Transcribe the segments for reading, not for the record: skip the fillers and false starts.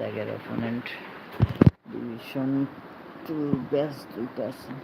ত্যাগের opponent division 2 best 2%.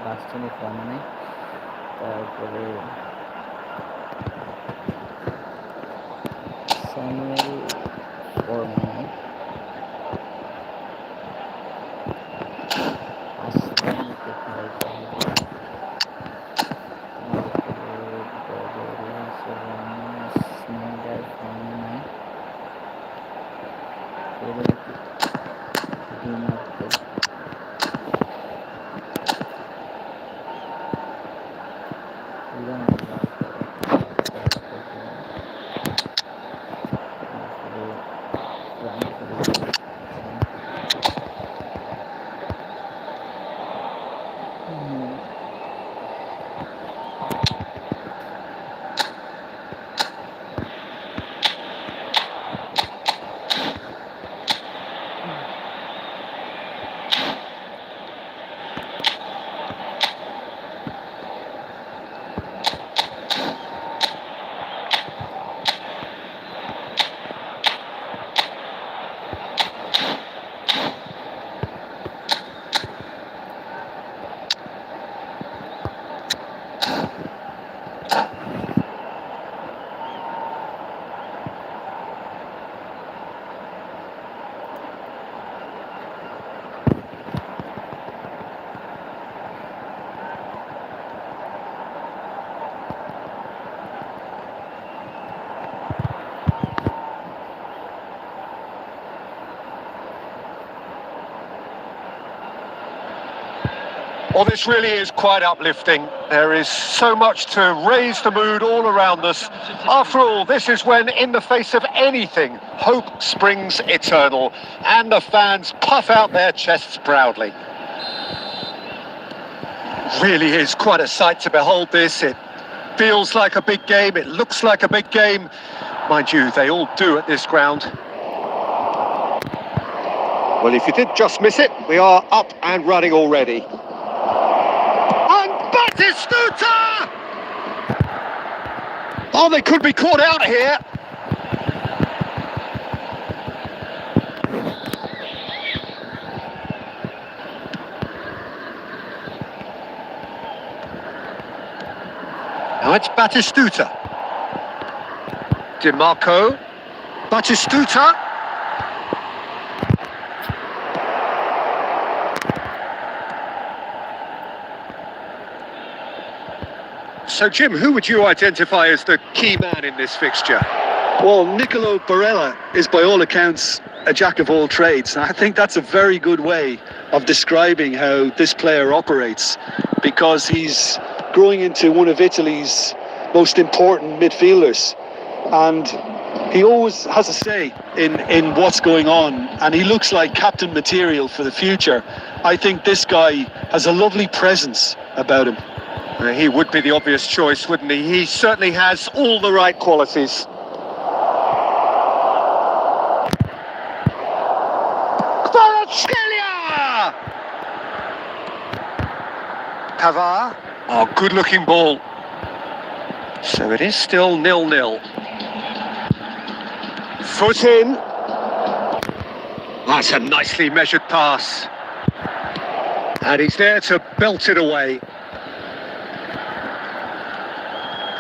বাস্তবে কম নেই, তারপরে স্যামুয়েল ফরম্যান, আসলাম কোথায়, স্নাইডার ফর্ম নাই, Well, this really is quite uplifting. There is so much to raise the mood all around us. After all, this is when, in the face of anything, hope springs eternal, and the fans puff out their chests proudly. Really is quite a sight to behold this. It feels like a big game, it looks like a big game. Mind you, they all do at this ground. Well, if you did just miss it, we are up and running already. Batistuta! Oh, they could be caught out here. Now it's Batistuta. DiMarco. Batistuta. So, Jim, who would you identify as the key man in this fixture? Well, Nicolo Barella is by all accounts a jack of all trades. And I think that's a very good way of describing how this player operates, because he's growing into one of Italy's most important midfielders. And he always has a say in what's going on, and he looks like captain material for the future. I think this guy has a lovely presence about him. He would be the obvious choice, wouldn't he? He certainly has all the right qualities. Kvaratskhelia! Pavard. Oh, good-looking ball. So it is still 0-0. Foot in. That's a nicely measured pass. And he's there to belt it away.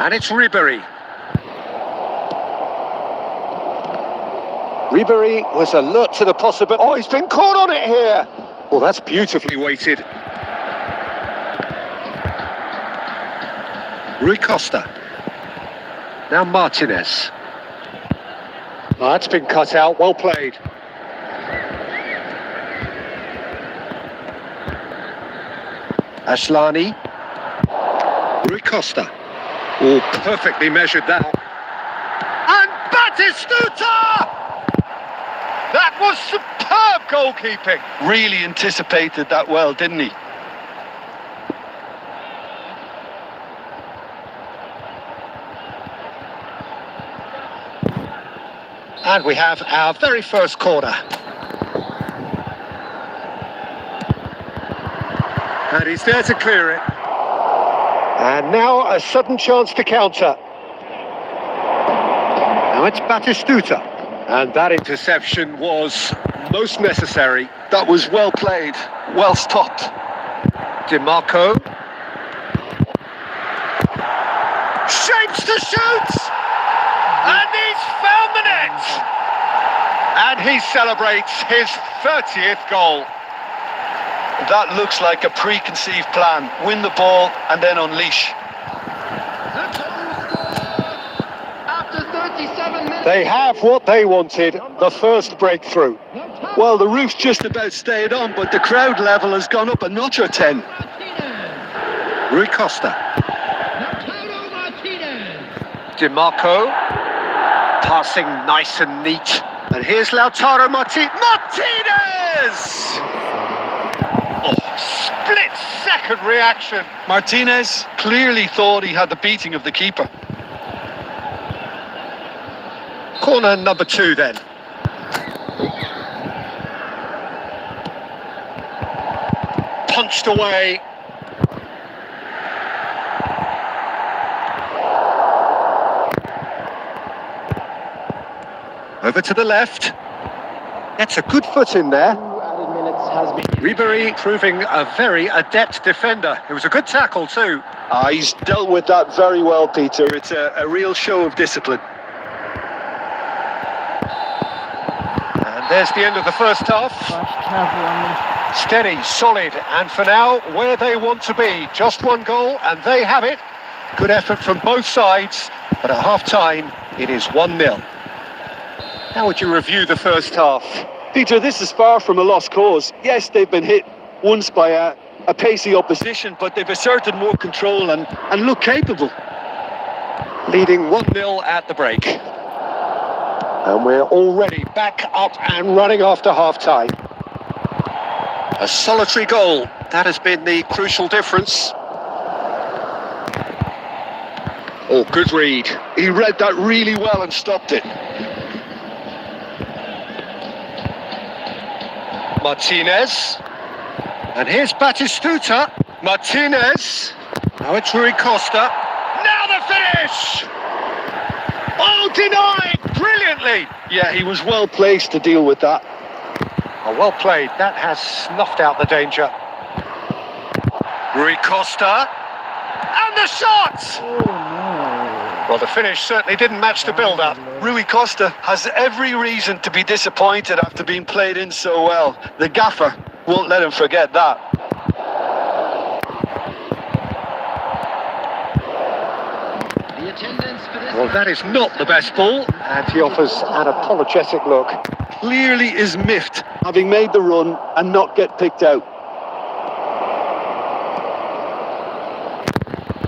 And it's Ribéry. Ribéry was alert to the possibility. Oh, he's been caught on it here. Well, that's beautifully weighted. Rui Costa. Now Martinez. Oh, that's been cut out. Well played. Asllani. Rui Costa. Oh, perfectly measured that. And Batistuta! That was superb goalkeeping. Really anticipated that well, didn't he? And we have our very first corner. And he's there to clear it. And now a sudden chance to counter. Now it's Batistuta. And that interception was most necessary. That was well played, well stopped. DiMarco. Shapes to shoot! And he's found the net! And he celebrates his 30th goal. That looks like a preconceived plan. Win the ball and then unleash. They have what they wanted, the first breakthrough. Well, the roof's just about stayed on, but the crowd level has gone up a notch or 10. Rui Costa. DiMarco. Passing nice and neat. And here's Lautaro Martinez. Oh, split-second reaction. Martinez clearly thought he had the beating of the keeper. Corner number 2 then. Punched away. Over to the left. That's a good foot in there. Ribery proving a very adept defender. It was a good tackle too. He's dealt with that very well, Peter. It's a real show of discipline. And there's the end of the first half. Steady, solid, and for now, where they want to be. Just one goal, and they have it. Good effort from both sides, but at half-time, it is 1-0. How would you review the first half? Peter, this is far from a lost cause. Yes, they've been hit once by a pacey opposition, but they've asserted more control and look capable. Leading 1-0 at the break. And we're already back up and running after half-time. A solitary goal. That has been the crucial difference. Oh, good read. He read that really well and stopped it. Martinez. And here's Batistuta. Martinez. Now it's Rui Costa. Now the finish! Oh, denied brilliantly. Yeah, he was well placed to deal with that. Oh, well played. That has snuffed out the danger. Rui Costa. And the shot! Oh, no. Well, the finish certainly didn't match the build-up. Rui Costa has every reason to be disappointed after being played in so well. The gaffer won't let him forget that. Well, that is not the best ball, and he offers an apologetic look. Clearly is miffed, having made the run and not get picked out.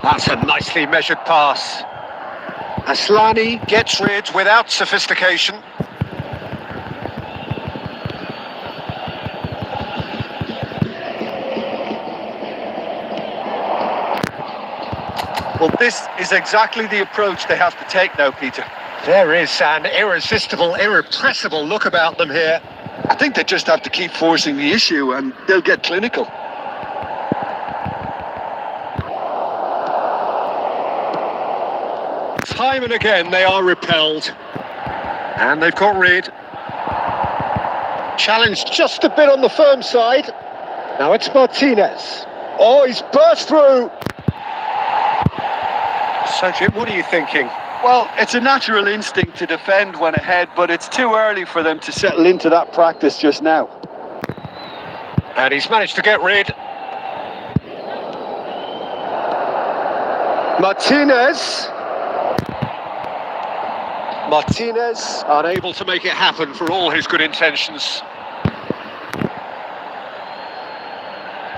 That's a nicely measured pass. Asllani gets rid without sophistication. Well, this is exactly the approach they have to take now, Peter. There is an irresistible, irrepressible look about them here. I think they just have to keep forcing the issue and they'll get clinical. Time and again they are repelled. And they've got rid. Challenged just a bit on the firm side. Now it's Martinez. Oh, he's burst through. So, Jim, what are you thinking? Well, it's a natural instinct to defend when ahead, but it's too early for them to settle into that practice just now. And he's managed to get rid. Martinez. Martinez, unable to make it happen for all his good intentions.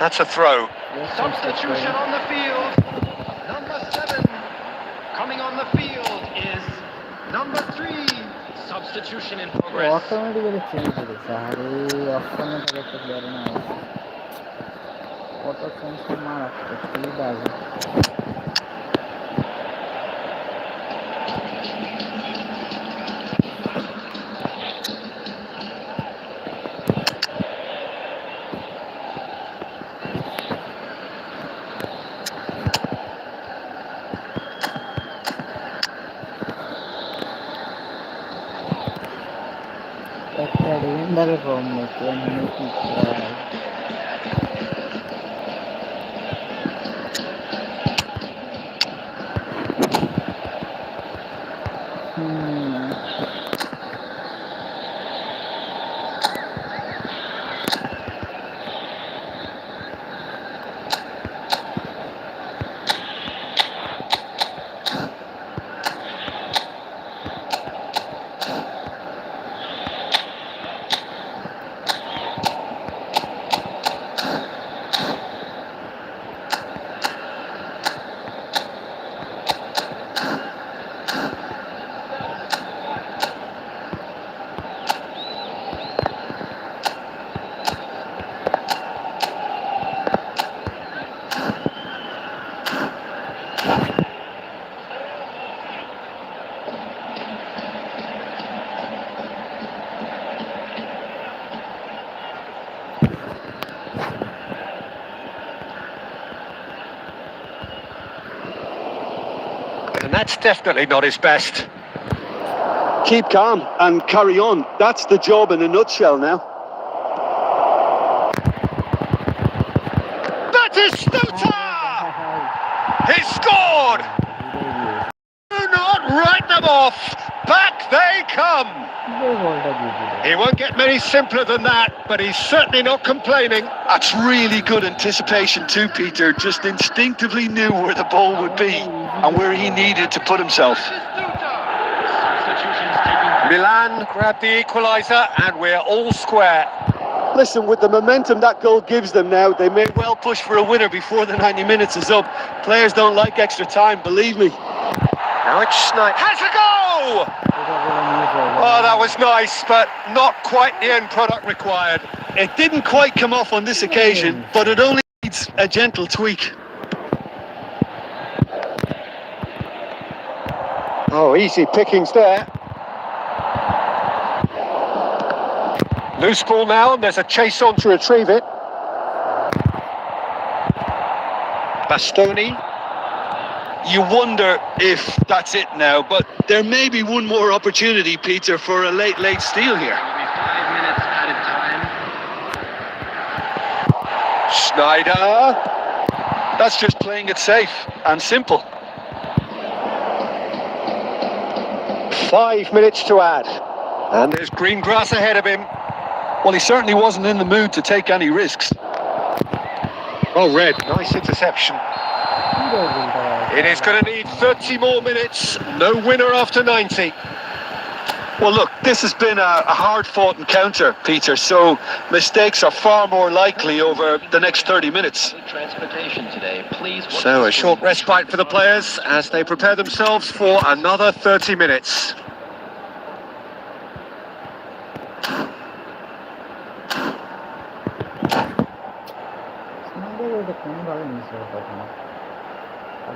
That's a throw. Substitution on the field. Number 7 coming on the field is number 3. Substitution in progress. Automatically change it. Sorry, automatically player na. Auto change to mara. Actually does. Another from make And that's definitely not his best. Keep calm and carry on. That's the job in a nutshell now. That is Stuta! He scored! Do not write them off! Back they come! He won't get many simpler than that, but he's certainly not complaining. That's really good anticipation too, Peter. Just instinctively knew where the ball would be and where he needed to put himself. Milan grabbed the equaliser and we're all square. Listen, with the momentum that goal gives them now, they may well push for a winner before the 90 minutes is up. Players don't like extra time, believe me. Now it's Schneider. Has a go! Oh, that was nice, but not quite the end product required. It didn't quite come off on this occasion, but it only needs a gentle tweak. Oh, easy pickings there. Loose ball now, and there's a chase on to retrieve it. Bastoni. You wonder if that's it now, but there may be one more opportunity, Peter, for a late steal here. 5 minutes added time. Schneider. That's just playing it safe and simple. 5 minutes to add. And there's green grass ahead of him. Well, he certainly wasn't in the mood to take any risks. Oh, red. Nice interception. It is going to need 30 more minutes. No winner after 90. Well, look, this has been a hard-fought encounter, Peter, so mistakes are far more likely over the next 30 minutes. Transportation today, please. So a short respite for the players as they prepare themselves for another 30 minutes.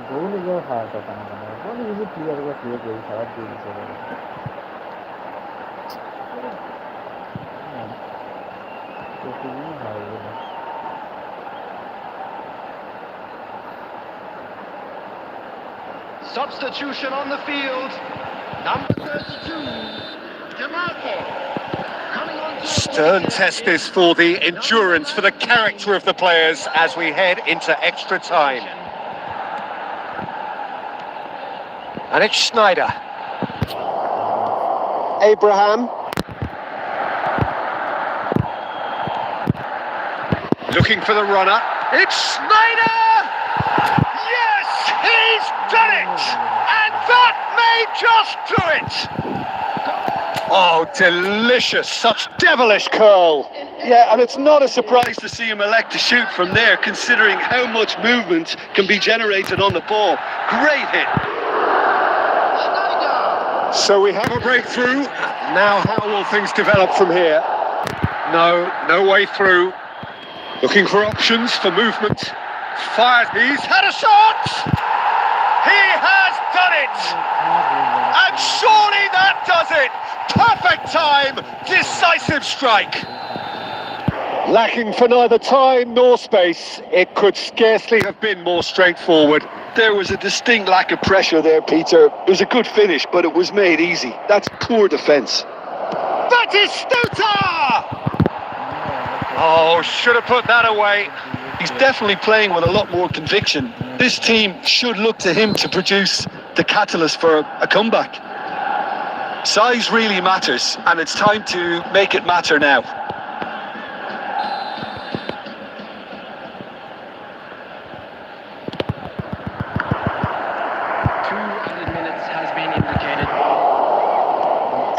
goal is a hard to find. What is it clear was clear goal hard to Substitution on the field. Number 32, DeMarco. Stern test this for the endurance, for the character of the players as we head into extra time. And it's Schneider. Abraham. Looking for the runner. It's Schneider! Yes, he's done it! And that may just do it! Oh, delicious. Such devilish curl. Yeah, and it's not a surprise to see him elect to shoot from there, considering how much movement can be generated on the ball. Great hit. So we have a breakthrough. Now how will things develop from here? No way through. Looking for options for movement. Fires. He's had a shot! He has done it! And surely that does it! Perfect time! Decisive strike! Lacking for neither time nor space, it could scarcely have been more straightforward. There was a distinct lack of pressure there, Peter. It was a good finish, but it was made easy. That's poor defence. Batistuta! Oh, should have put that away. He's definitely playing with a lot more conviction. This team should look to him to produce the catalyst for a comeback. Size really matters, and it's time to make it matter now.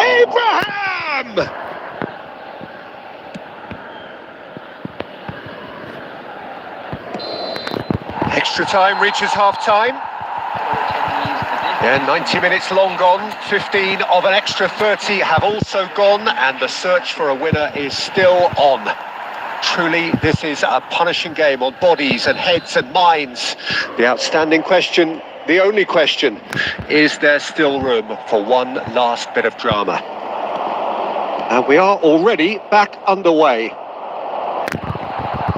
Abraham! Extra time reaches half-time. Yeah, 90 minutes long gone. 15 of an extra 30 have also gone, and the search for a winner is still on. Truly, this is a punishing game on bodies and heads and minds. The outstanding question, the only question, is there still room for one last bit of drama? And we are already back underway.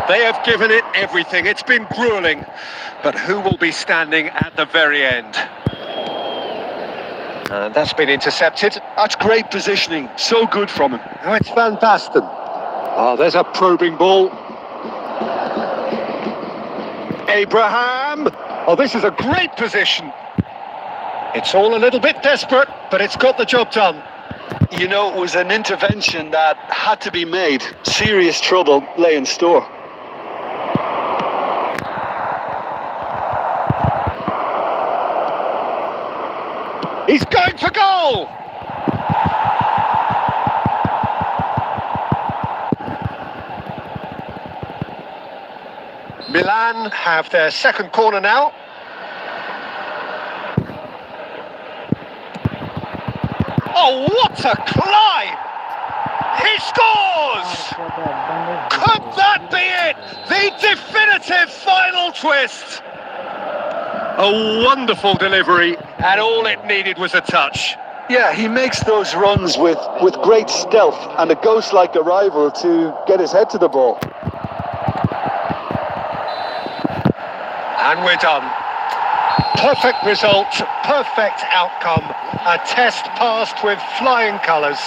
They have given it everything. It's been grueling. But who will be standing at the very end? And that's been intercepted. That's great positioning. So good from him. Oh, it's Van Basten. Oh, there's a probing ball. Abraham. Oh, this is a great position. It's all a little bit desperate, but it's got the job done. You know, it was an intervention that had to be made. Serious trouble lay in store. He's going for goal! Milan have their second corner now. Oh, what a climb! He scores! Could that be it? The definitive final twist! A wonderful delivery, and all it needed was a touch. Yeah, he makes those runs with great stealth and a ghost-like arrival to get his head to the ball. And we're done. Perfect result, perfect outcome. A test passed with flying colours.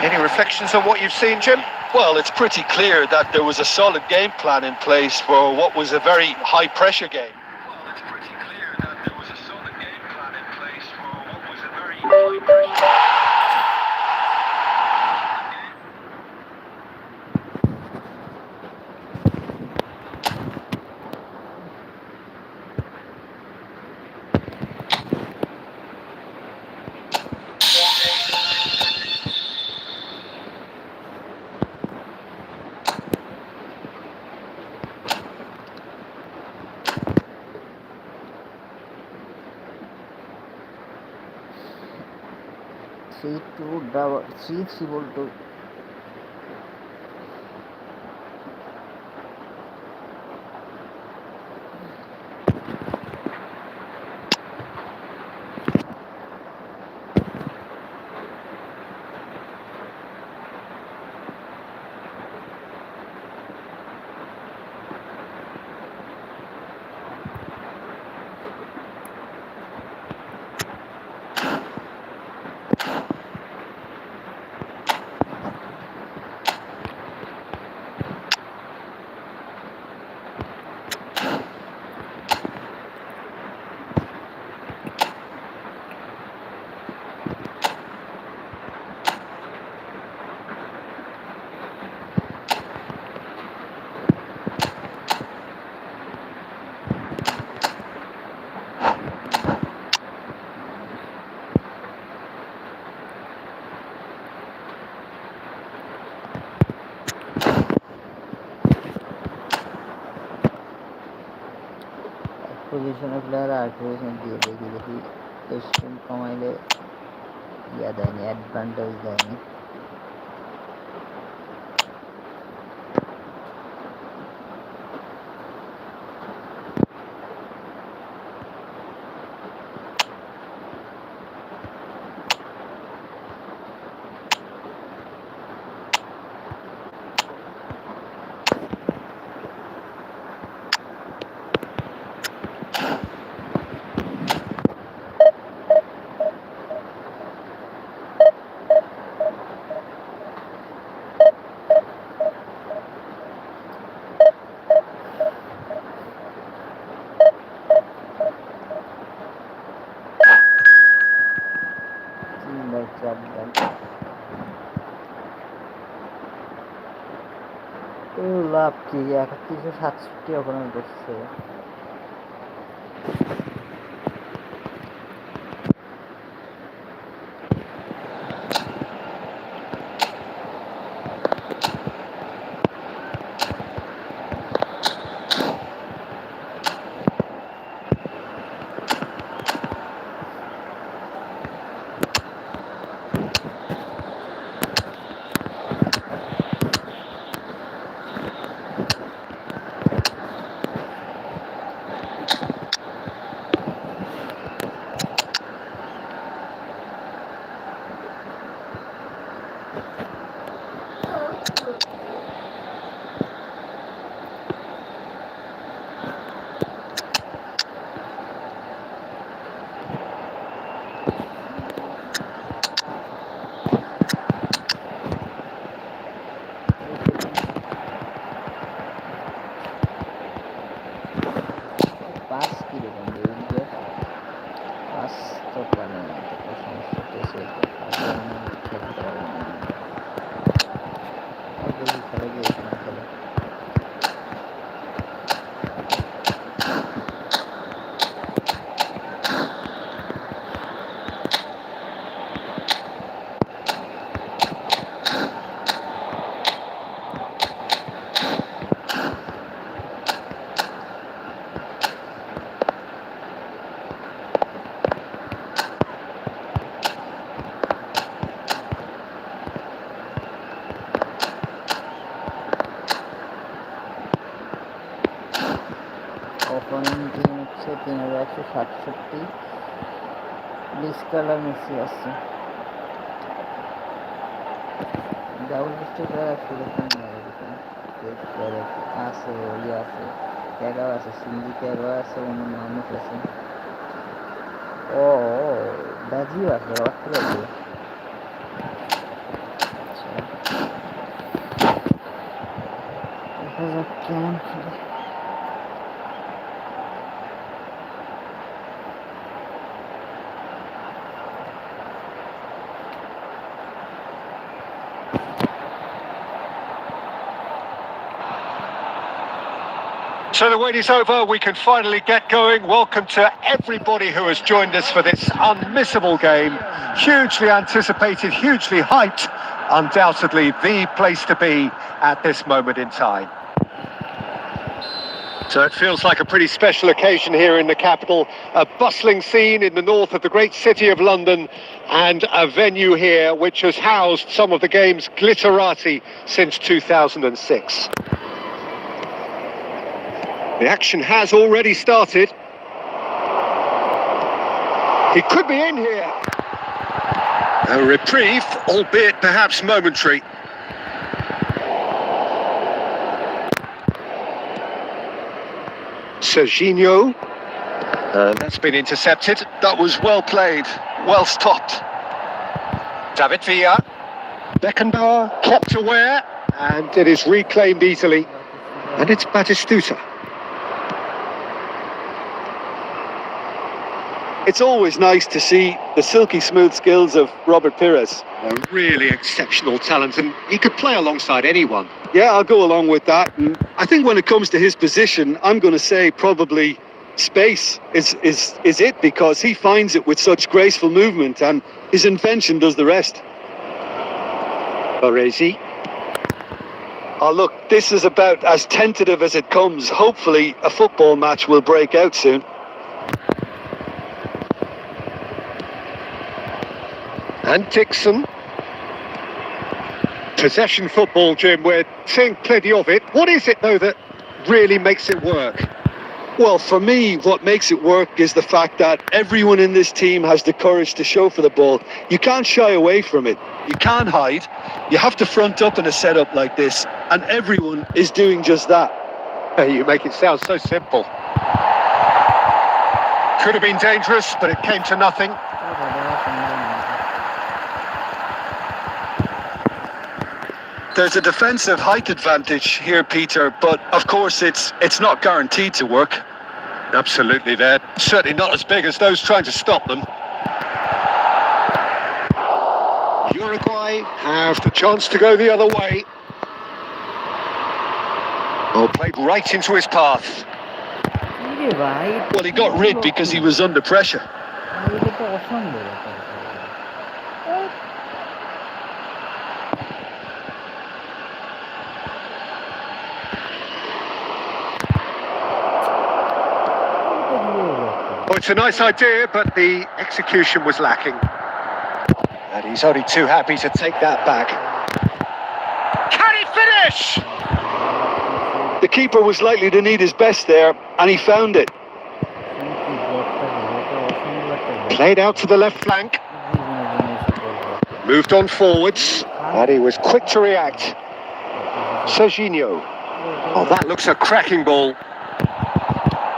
Any reflections on what you've seen, Jim? Well, it's pretty clear that there was a solid game plan in place for what was a very high-pressure game. C2. পজিশনের player আর position দিয়ে দেখি strength কমাইলে দেয়নি, advantage দেয়নি। লাভ কি 3167 অপরাধ করছে। Opponent team হচ্ছে 3167, discolour Messi আছে, ডাবল স্টেপ আছে, ওলি আছে, ট্যাগাও আছে, সিন্ডি ট্যাগও আছে, অন্য মানুষ আছে, ও ব্রাজিল আছে, অস্ট্রেলিয়া আছে। কেমন খেলে So the wait is over, we can finally get going. Welcome to everybody who has joined us for this unmissable game. Hugely anticipated, hugely hyped, undoubtedly the place to be at this moment in time. So it feels like a pretty special occasion here in the capital, a bustling scene in the north of the great city of London, and a venue here which has housed some of the game's glitterati since 2006. The action has already started. He could be in here. A reprieve, albeit perhaps momentary. Serginho. That's been intercepted. That was well played, well stopped. David Villa. Beckenbauer kept aware, and it is reclaimed easily. And it's Batistuta. It's always nice to see the silky smooth skills of Robert Pires. A really exceptional talent, and he could play alongside anyone. Yeah, I'll go along with that. And I think when it comes to his position, I'm going to say probably space is it, because he finds it with such graceful movement, and his invention does the rest. Baresi. Oh, look, this is about as tentative as it comes. Hopefully a football match will break out soon. And Dixon. Possession football, Jim, we're seeing plenty of it. What is it, though, that really makes it work? Well, for me, what makes it work is the fact that everyone in this team has the courage to show for the ball. You can't shy away from it. You can't hide. You have to front up in a setup like this, and everyone is doing just that. You make it sound so simple. Could have been dangerous, but it came to nothing. There's a defensive height advantage here, Peter, but of course it's not guaranteed to work. Absolutely, they're certainly not as big as those trying to stop them. Uruguay have the chance to go the other way. Oh, played right into his path. Well, he got rid because he was under pressure. Oh, it's a nice idea, but the execution was lacking. And he's only too happy to take that back. Can he finish? The keeper was likely to need his best there, and he found it. Played out to the left flank. Moved on forwards. And he was quick to react. Serginho. Oh, that looks a cracking ball.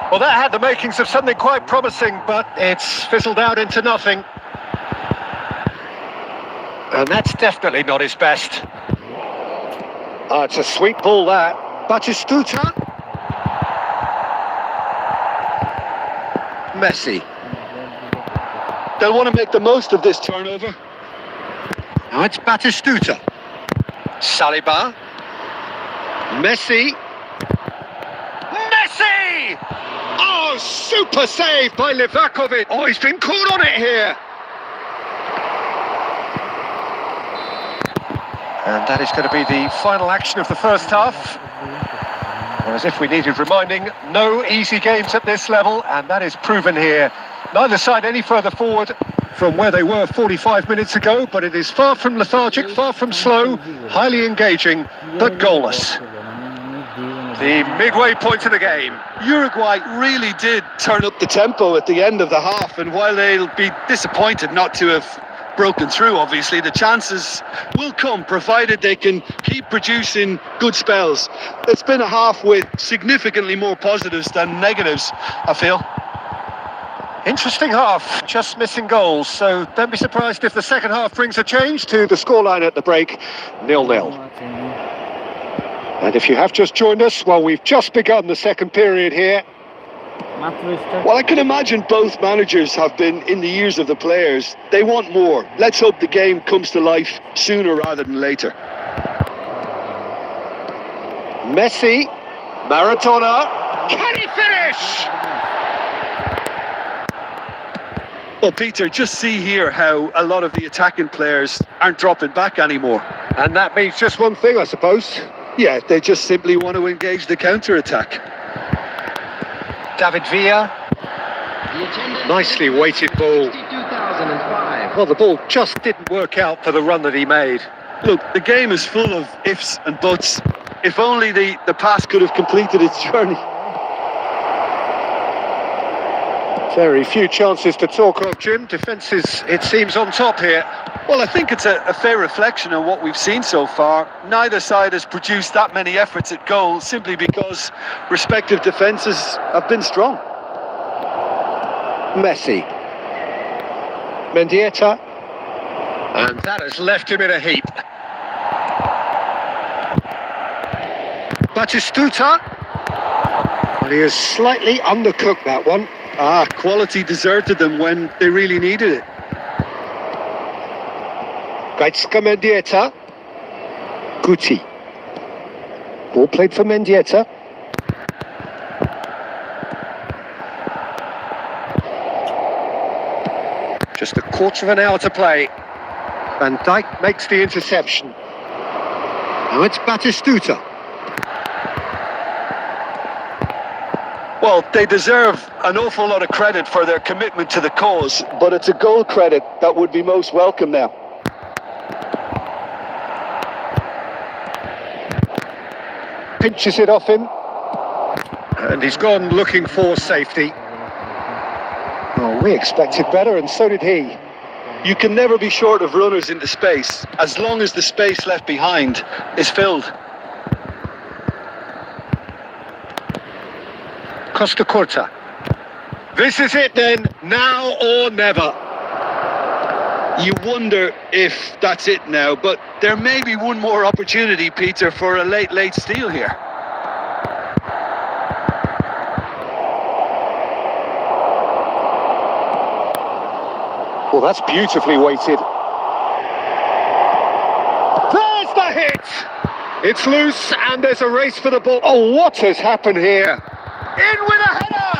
Well, that had the makings of something quite promising, but it's fizzled out into nothing. And that's definitely not his best. Oh, it's a sweet ball, that. Batistuta. Messi. They'll want to make the most of this turnover. Now it's Batistuta. Saliba. Messi. Messi! Oh, super save by Livakovic. Oh, he's been caught on it here. And that is going to be the final action of the first half. Well, as if we needed reminding, no easy games at this level, and that is proven here. Neither side any further forward from where they were 45 minutes ago, but it is far from lethargic, far from slow, highly engaging, but goalless. The midway point of the game. Uruguay really did turn up the tempo at the end of the half, and while they'll be disappointed not to have broken through, obviously, the chances will come, provided they can keep producing good spells. It's been a half with significantly more positives than negatives, I feel. Interesting half, just missing goals, so don't be surprised if the second half brings a change to the scoreline at the break, 0-0. And if you have just joined us, well, we've just begun the second period here. Well, I can imagine both managers have been in the ears of the players. They want more. Let's hope the game comes to life sooner rather than later. Messi, Maradona, can he finish? Well, Peter, just see here how a lot of the attacking players aren't dropping back anymore. And that means just one thing, I suppose. Yeah, they just simply want to engage the counter-attack. David Villa. Nicely weighted ball. Well, the ball just didn't work out for the run that he made. Look, the game is full of ifs and buts. If only the pass could have completed its journey. Very few chances to talk of, Jim. Defence is, it seems, on top here. Well, I think it's a fair reflection on what we've seen so far. Neither side has produced that many efforts at goal simply because respective defences have been strong. Messi. Mendieta. And that has left him in a heap. Batistuta. And he has slightly undercooked that one. Quality deserted them when they really needed it. Gaitska Mendieta. Guti. Ball played for Mendieta. Just a quarter of an hour to play. Van Dijk makes the interception. Now it's Batistuta. Well, they deserve an awful lot of credit for their commitment to the cause, but it's a goal credit that would be most welcome now. Pinches it off him. And he's gone looking for safety. Oh, we expected better, and so did he. You can never be short of runners into space, as long as the space left behind is filled. Costa Curta. This is it then, now or never. You wonder if that's it now, but there may be one more opportunity, Peter, for a late steal here. Well, that's beautifully weighted. There's the hit! It's loose and there's a race for the ball. Oh, what has happened here? In with a header!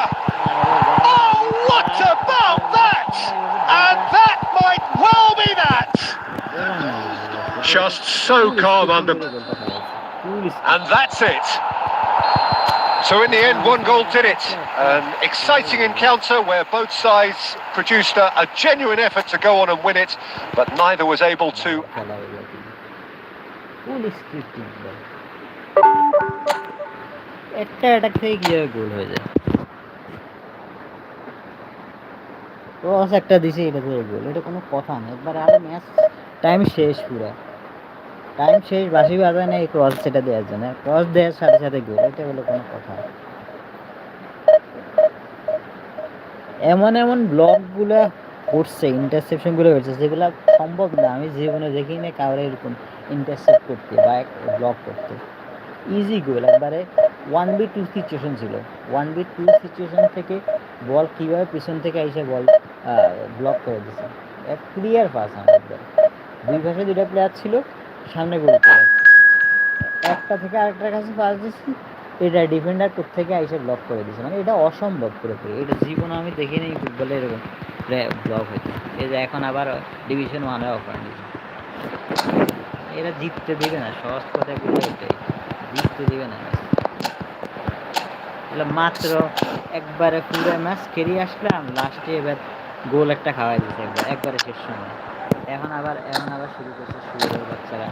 Oh, what about that? And that might well be that! Just so calm under... And that's it. So in the end, one goal did it. An exciting encounter where both sides produced a genuine effort to go on and win it, but neither was able to. Cross একটা দিছে, এটা তো গোল, এটা কোনো কথা না। একবার আরে ম্যাচ টাইম শেষ, পুরো টাইম শেষ, বাসি বাজায় না এই ক্রস সেটা দেওয়ার জন্য, ক্রস দেওয়ার সাথে সাথে গোল, এটা হলো কোনো কথা। এমন এমন ব্লকগুলো করছে, ইন্টারসেপশনগুলো করছে যেগুলো সম্ভব না, আমি জীবনে দেখি না কাউরে এরকম ইন্টারসেপ্ট করতে বা ব্লক করতে। ইজি গোল, একবারে 1v2 সিচুয়েশন ছিল, 1v2 সিচুয়েশন থেকে বল কীভাবে পিছন থেকে এসে বল ব্লক করে দিচ্ছে, এক ক্লিয়ার পাস। আমাদের দুই পাশে দুইটা প্লেয়ার ছিল, সামনে গোল করে একটা থেকে আরেকটার কাছে পাস দিচ্ছি, এটা ডিফেন্ডার কোত্থেকে এসে ব্লক করে দিচ্ছে, মানে এটা অসম্ভব পুরোপুরি। এটা জীবনে আমি দেখি নাই ফুটবলে এরকম ব্লক হয়েছে। এই যে এখন আবার ডিভিশন 1-এ অফার দিচ্ছে, এরা জিততে দেবে না, সহজ কথা বলে এটাই, জিততে দেবে না। মাত্র একবারে পুরো ম্যাচ খেলিয়ে আসলাম, লাস্টে এবার গোল একটা খাওয়াই দিচ্ছে একবারে শেষ সময়। এখন আবার শুরু করছে শুরুর বাচ্চারা।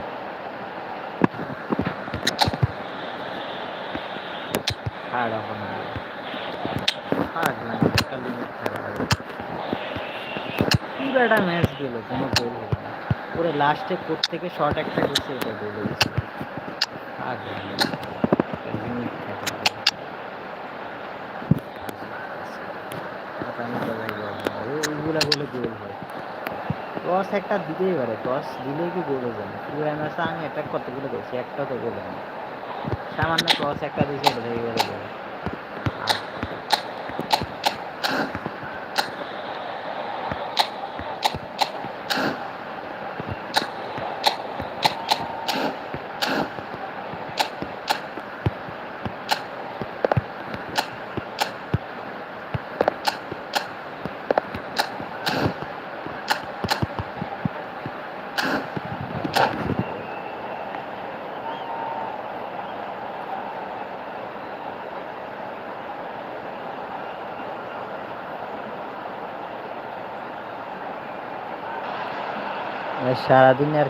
পুরোটা ম্যাচ গেল, কোনো গোল হলো না, পুরো লাস্টে কোর্ট থেকে শর্ট একটা করছে, এটা গোল হয়েছে। ওইগুলা বলে গোল হয়, টস একটা দিতেই পারে, টস দিলেই কি গোল হয়ে যাবে। পুরো ম্যাচে আমি অ্যাটাক কতগুলো করছি, একটা তো গোল হয় না, সামান্য টস একটা দিয়েছে, এটা থেকে গেলে গোল।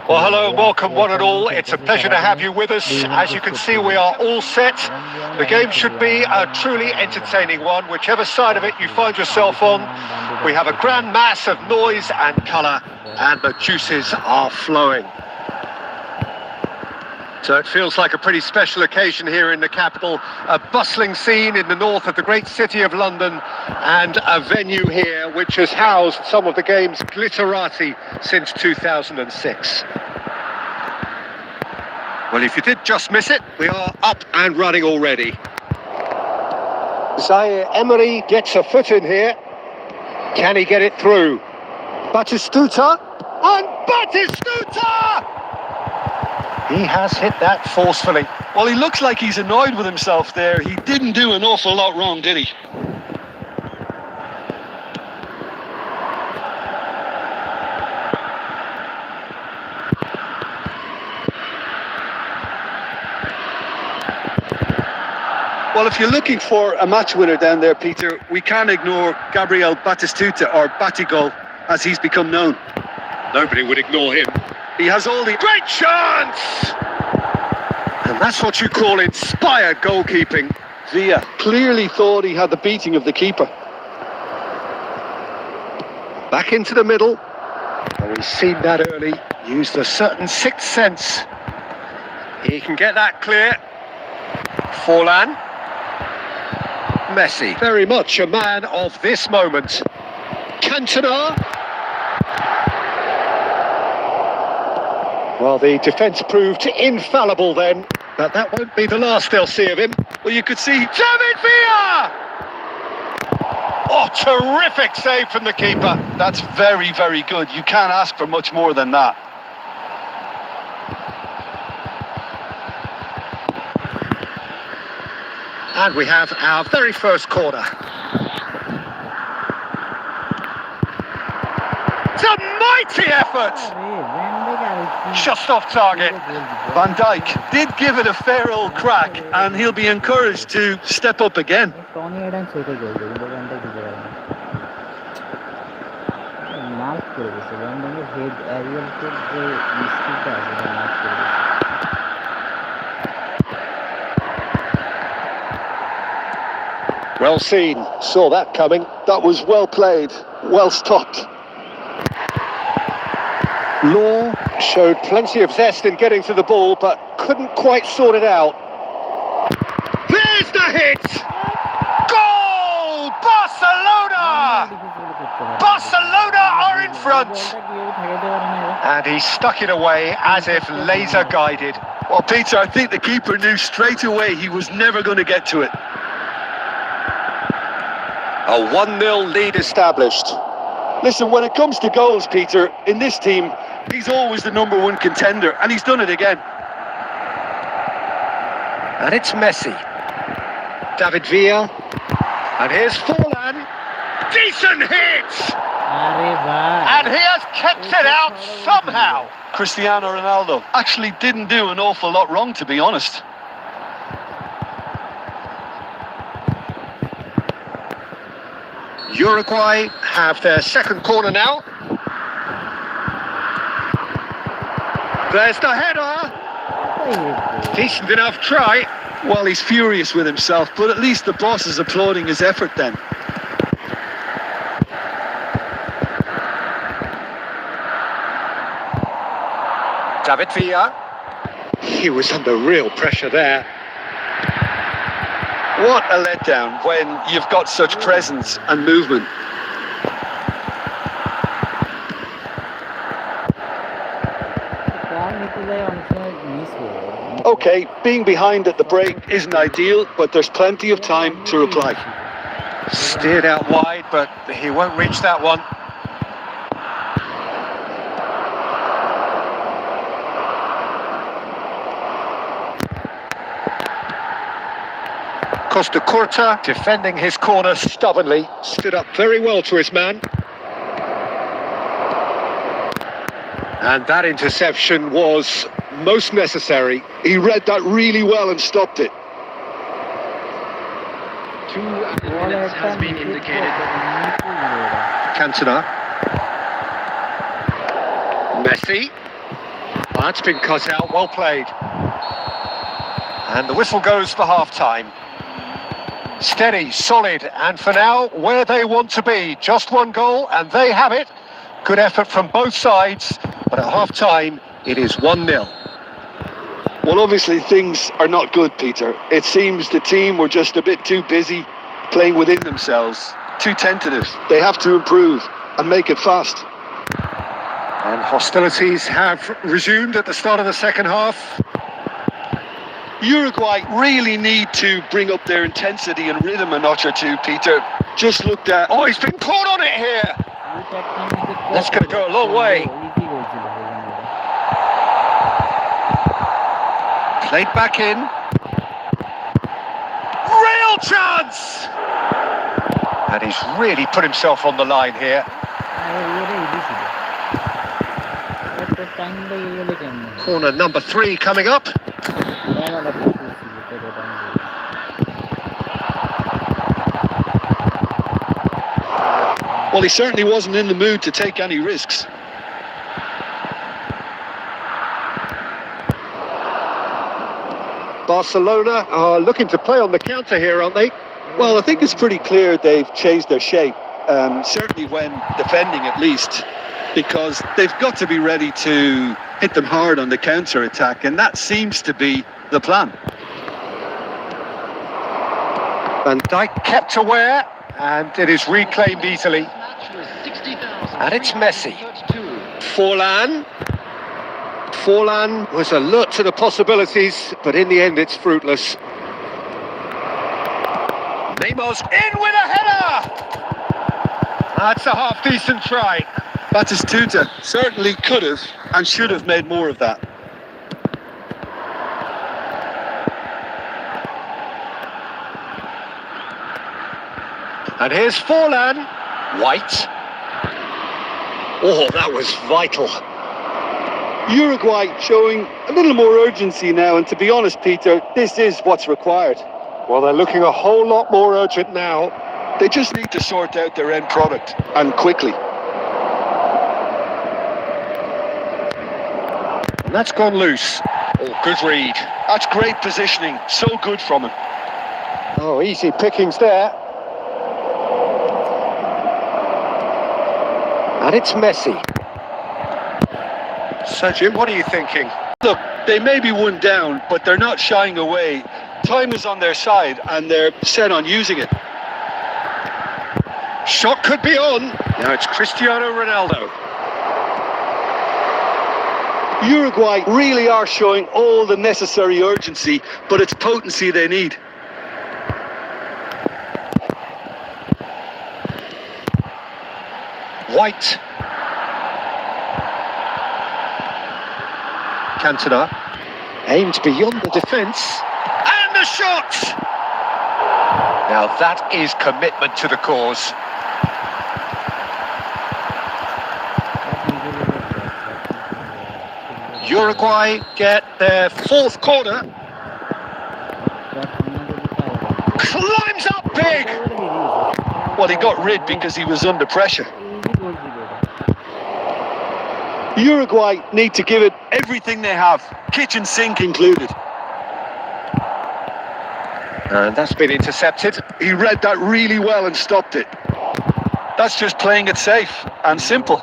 Well, hello and welcome one and all. It's a pleasure to have you with us. As you can see, we are all set. The game should be a truly entertaining one, whichever side of it you find yourself on. We have a grand mass of noise and colour, and the juices are flowing. So it feels like a pretty special occasion here in the capital, a bustling scene in the north of the great city of London, and a venue here which has housed some of the game's glitterati since 2006. Well, if you did just miss it, we are up and running already. Zaire Emery gets a foot in here. Can he get it through? Batistuta, and Batistuta! He has hit that forcefully. Well, he looks like he's annoyed with himself there. He didn't do an awful lot wrong, did he? Well, if you're looking for a match winner down there, Peter, we can't ignore Gabriel Batistuta, or Batigol, as he's become known. Nobody would ignore him. He has all the... Great chance! And that's what you call inspired goalkeeping. Villa clearly thought he had the beating of the keeper. Back into the middle. Oh, he's seen that early. Used a certain sixth sense. He can get that clear. Forlan. Messi, very much a man of this moment. Cantona. Well, the defence proved infallible then, but that won't be the last they'll see of him. Well, you could see... David Villa! Oh, terrific save from the keeper. That's very, very good. You can't ask for much more than that. And we have our very first corner. It's a mighty effort! Just off target. Van Dijk did give it a fair old crack, and he'll be encouraged to step up again. Well seen, saw that coming. That was well played, well stopped. Law showed plenty of zest in getting to the ball, but couldn't quite sort it out. There's the hit! Goal! Barcelona! Barcelona are in front! And he stuck it away as if laser guided. Well, Peter, I think the keeper knew straight away he was never going to get to it. A 1-0 lead established. Listen, when it comes to goals, Peter, in this team, he's always the #1 contender, and he's done it again. And it's Messi. David Villa. And here's Forlan. Decent hit! And he has kept it out somehow. Cristiano Ronaldo actually didn't do an awful lot wrong, to be honest. Uruguay have their second corner now. There's the header. Decent enough try. Well, he's furious with himself, but at least the boss is applauding his effort then. David Villa. He was under real pressure there. What a letdown when you've got such presence and movement. Okay, being behind at the break isn't ideal, but there's plenty of time to reply. Steered out wide, but he won't reach that one. Costa Curta defending his corner stubbornly, stood up very well to his man. And that interception was most necessary. He read that really well and stopped it. 2 minutes has been indicated. Cantona. Messi. That's been cut out, well played. And the whistle goes for half-time. Steady, solid, and for now, where they want to be. Just one goal, and they have it. Good effort from both sides, but at half-time, it is 1-0. Well, obviously things are not good, Peter. It seems the team were just a bit too busy playing within themselves, too tentative. They have to improve and make it fast. And hostilities have resumed at the start of the second half. Uruguay really need to bring up their intensity and rhythm a notch or two, Peter. Just looked at... Oh, he's been caught on it here! That's going to go a long way. Played back in. Real chance! And he's really put himself on the line here. Corner number 3 coming up. Well, he certainly wasn't in the mood to take any risks. Barcelona are looking to play on the counter here, aren't they? Well, I think it's pretty clear they've changed their shape, certainly when defending at least, because they've got to be ready to hit them hard on the counter-attack, and that seems to be the plan. Van Dijk kept aware, and it is reclaimed easily. And it's Messi. Forlan. Forlan was alert to the possibilities, but in the end it's fruitless. Neymar's in with a header! That's a half-decent try. Batistuta certainly could have and should have made more of that. And here's Forlan. White. Oh, that was vital. Uruguay showing a little more urgency now, and to be honest, Peter, this is what's required. Well, they're looking a whole lot more urgent now. They just need to sort out their end product, and quickly. And that's gone loose. Oh, good read. That's great positioning, so good from him. Oh, easy pickings there. And it's Messi. So, Jim, what are you thinking? Look, they may be one down, but they're not shying away. Time is on their side, and they're set on using it. Shot could be on. Now it's Cristiano Ronaldo. Uruguay really are showing all the necessary urgency, but it's potency they need. White. Cantona aimed beyond the defence. And the shot! Now that is commitment to the cause. Uruguay get their fourth corner. Climbs up big! Well, he got rid because he was under pressure. Uruguay need to give it everything they have, kitchen sink included. And that's been intercepted. He read that really well and stopped it. That's just playing it safe and simple.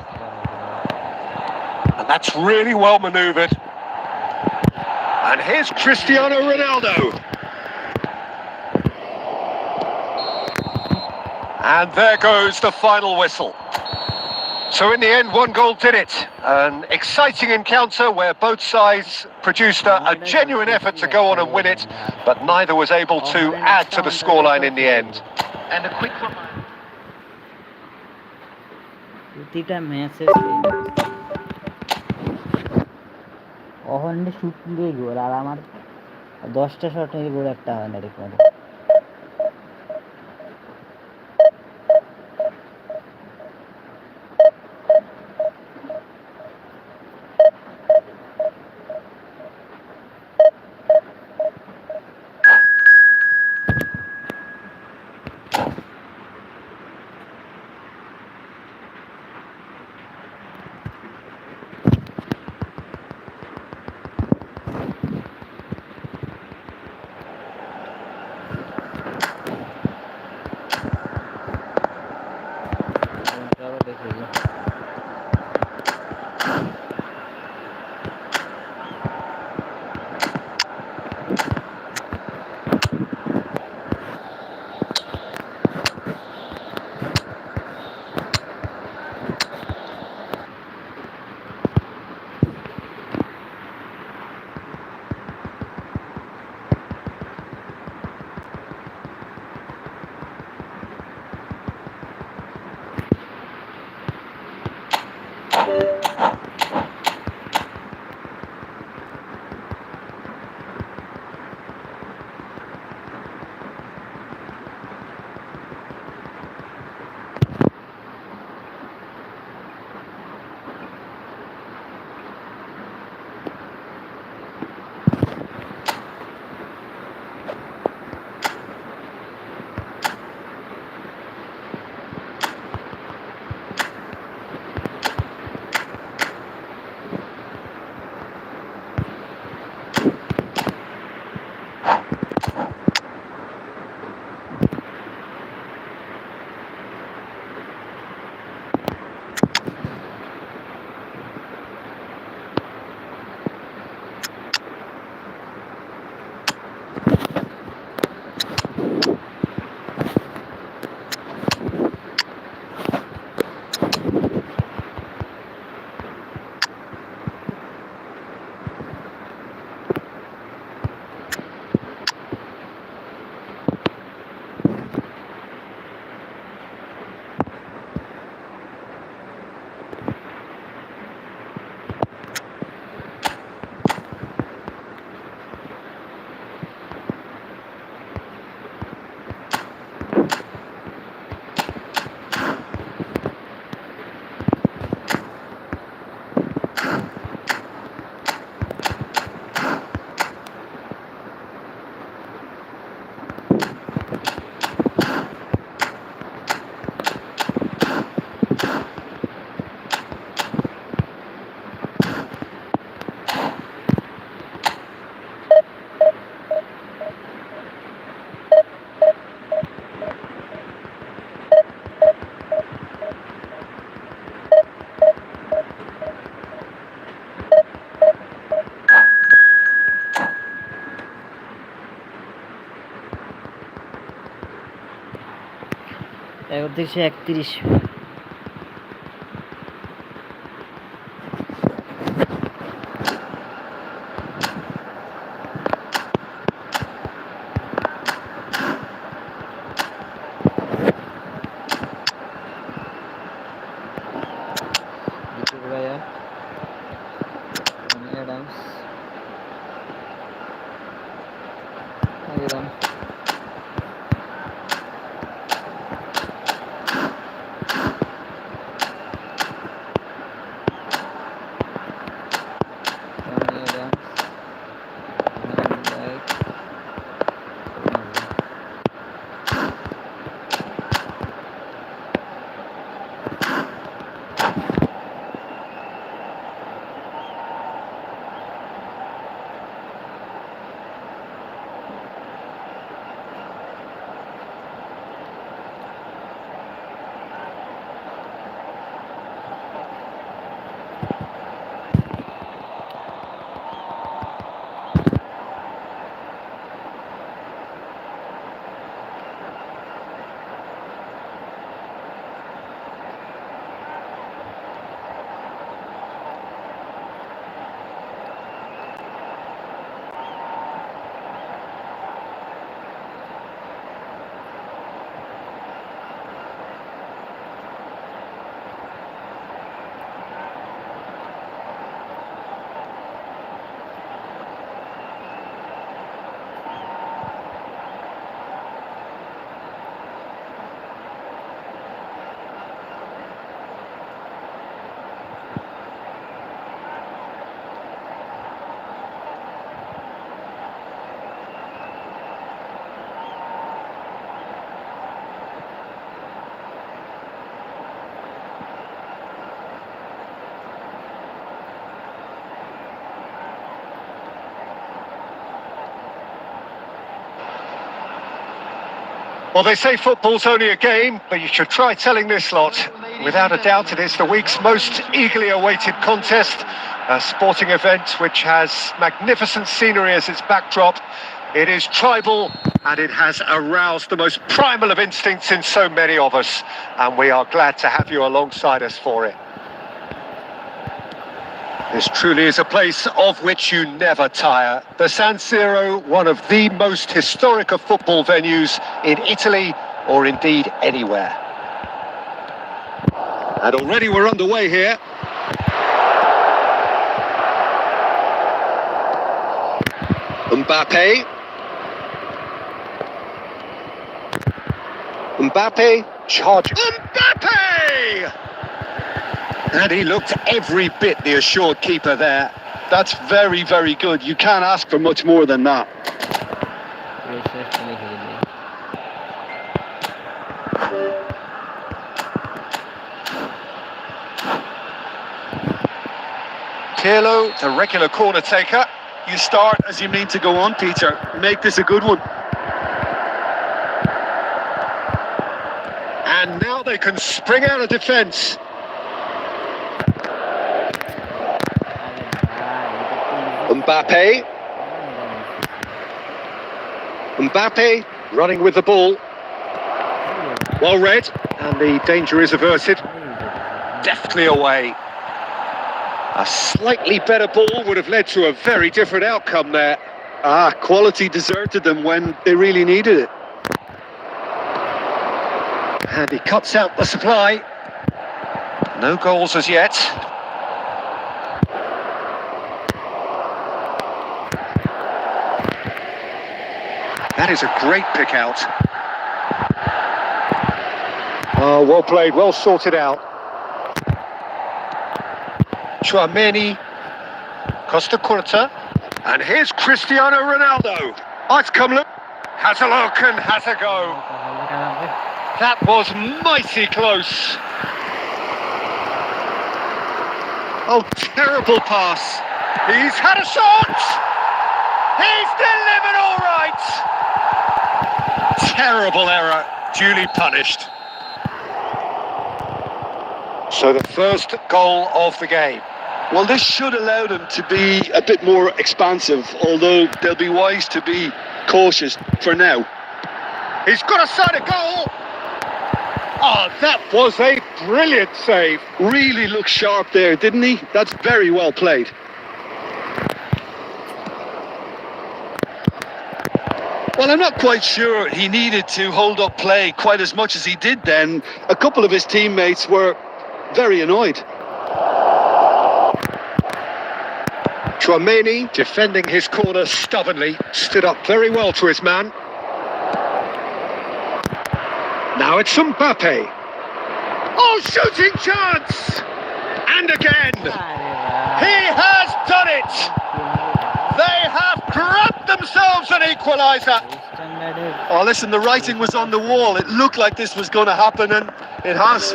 And that's really well manoeuvred. And here's Cristiano Ronaldo. And there goes the final whistle. So in the end, one goal did it. An exciting encounter where both sides produced a genuine effort to go on and win it, but neither was able to add to the scoreline in the end. And a quick reminder. প্রতিটা ম্যাচে অহন্ডে shoot নিয়ে গোল, আর আমার 10টা shot নিয়ে গোল একটা হয় না এরকম। 331। ভাইয়া Adams run. Well, they say football's only a game, but you should try telling this lot. Without a doubt, it is the week's most eagerly awaited contest, a sporting event which has magnificent scenery as its backdrop. It is tribal, and it has aroused the most primal of instincts in so many of us, and we are glad to have you alongside us for it. This truly is a place of which you never tire. The San Siro, one of the most historic of football venues in Italy, or indeed anywhere. And already we're underway here. Mbappe charge. Mbappe! And he looked every bit the assured keeper there. That's very, very good. You can't ask for much more than that. Pirlo, the regular corner taker. You start as you mean to go on, Peter. Make this a good one. And now they can spring out of defence. Mbappe running with the ball. Well read, and the danger is averted. Deftly away. A slightly better ball would have led to a very different outcome there. Quality deserted them when they really needed it. And he cuts out the supply. No goals as yet. That is a great pick out. Oh, well played, well sorted out. Chouameni, Costa Curta, and here's Cristiano Ronaldo. Oh, it's come look. Has a look and has a go. That was mighty close. Oh, terrible pass. He's had a shot. He's delivered all right. Terrible error, duly punished. So the first goal of the game. Well, this should allow them to be a bit more expansive, although they'll be wise to be cautious for now. He's got a side of goal. Oh, that was a brilliant save. Really looked sharp there, didn't he? That's very well played. Well, I'm not quite sure he needed to hold up play quite as much as he did then. A couple of his teammates were very annoyed. Chouameni, defending his corner stubbornly, stood up very well to his man. Now it's Mbappe. Oh, shooting chance! And again, he has done it! They have grabbed themselves an equaliser. Oh, listen, the writing was on the wall. It looked like this was going to happen, and it has.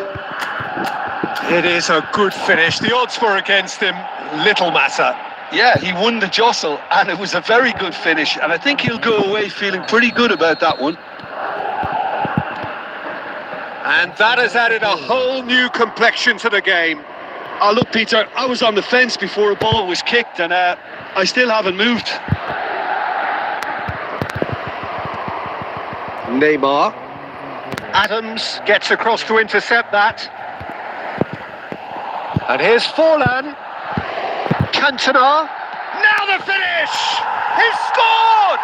It is a good finish. The odds were against him. Little matter. Yeah, he won the jostle, and it was a very good finish, and I think he'll go away feeling pretty good about that one. And that has added a whole new complexion to the game. Oh, look, Peter, I was on the fence before a ball was kicked, and I still haven't moved. Neymar. Adams gets across to intercept that. And here's Forlan. Cantona. Now the finish! He scored!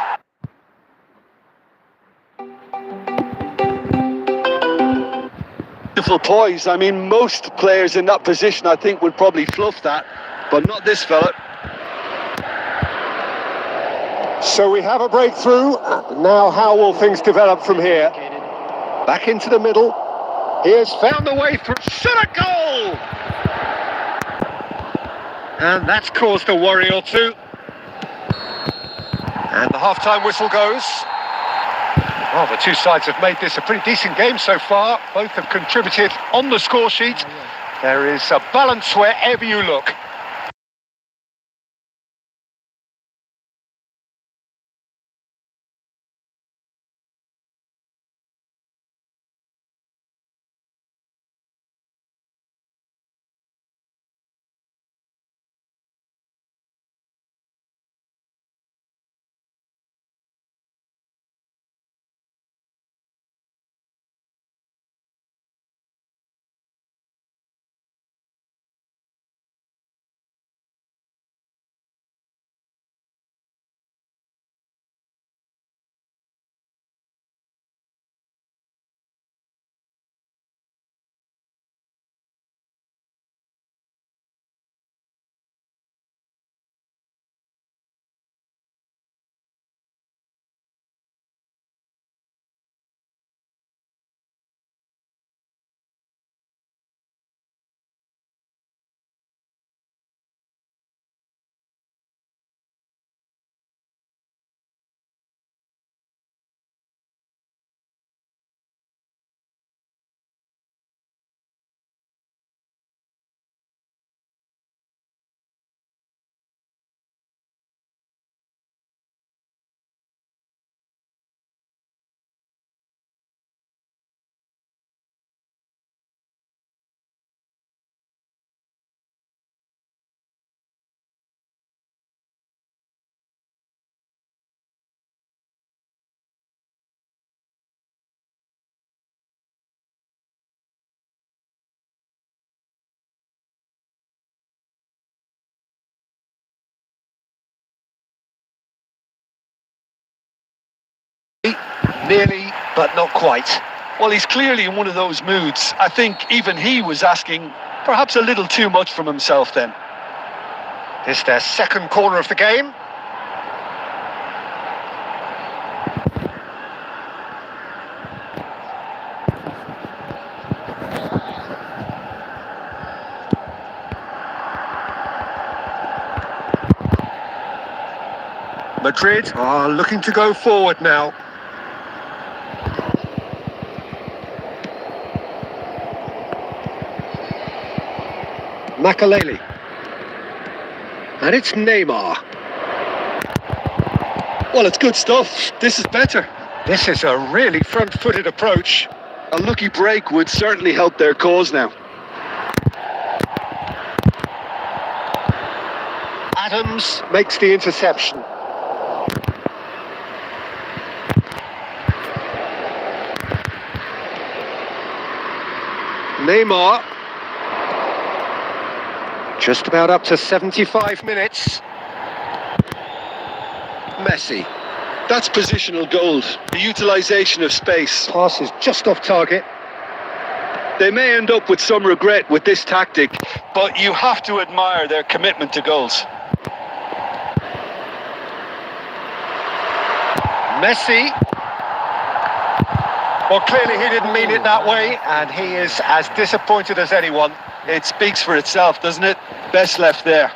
Beautiful poise. I mean, most players in that position, I think, would probably fluff that, but not this fella. So we have a breakthrough. Now how will things develop from here? Back into the middle. He has found the way through. Shot a goal! And that's caused a worry or two. And the half-time whistle goes. Well, the two sides have made this a pretty decent game so far. Both have contributed on the score sheet. There is a balance wherever you look. Nearly, but not quite. Well, he's clearly in one of those moods. I think even he was asking perhaps a little too much from himself then. This is their second corner of the game. Madrid are looking to go forward now. Makaleli. And it's Neymar. Well, it's good stuff. This is better. This is a really front-footed approach. A lucky break would certainly help their cause now. Adams makes the interception. Neymar. Just about up to 75 minutes. Messi. That's positional gold, the utilisation of space. Pass is just off target. They may end up with some regret with this tactic, but you have to admire their commitment to goals. Messi. Well, clearly he didn't mean it that way, and he is as disappointed as anyone. It speaks for itself, doesn't it? Best left there.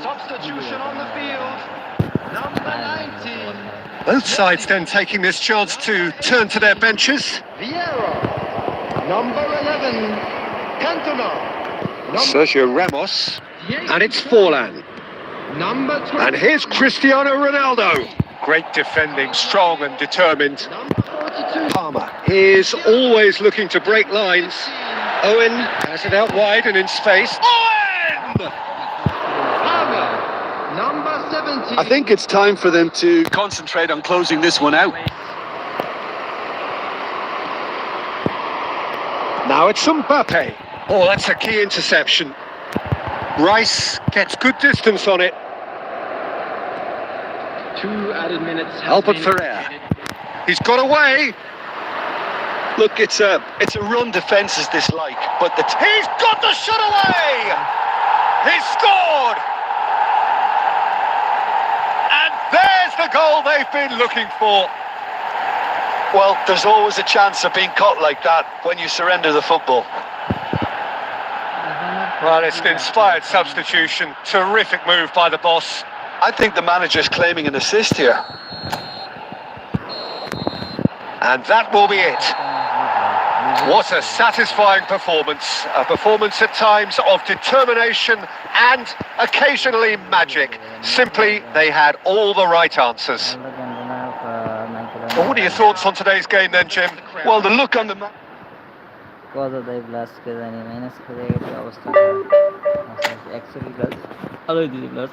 Substitution on the field. Number 19. Both sides then taking this chance to turn to their benches. Vieira. Number 11. Cantona. Sergio Ramos. And it's Forlan. Number 20. And here's Cristiano Ronaldo. Great defending, strong and determined. Number 42. Palmer is always looking to break lines. Owen has it out wide and in space. Owen! Palmer. Number 17. I think it's time for them to concentrate on closing this one out. Now it's Mbappe. Oh, that's a key interception. Rice gets good distance on it. 2 added minutes. Albert Ferrer. He's got away. Look, it's a run defence is dislike, but He's got the shot away. He's scored. And there's the goal they've been looking for. well, there's always a chance of being caught like that when you surrender the football. Well, it's an inspired substitution. Terrific move by the boss. I think the manager's claiming an assist here. And that will be it. What a satisfying performance. A performance at times of determination and occasionally magic. Simply, they had all the right answers. Well, what are your thoughts on today's game then, Jim? Well, the look on the blast ke jani minus khode gেছে অবস্থা actually plus ভালোই দিদি plus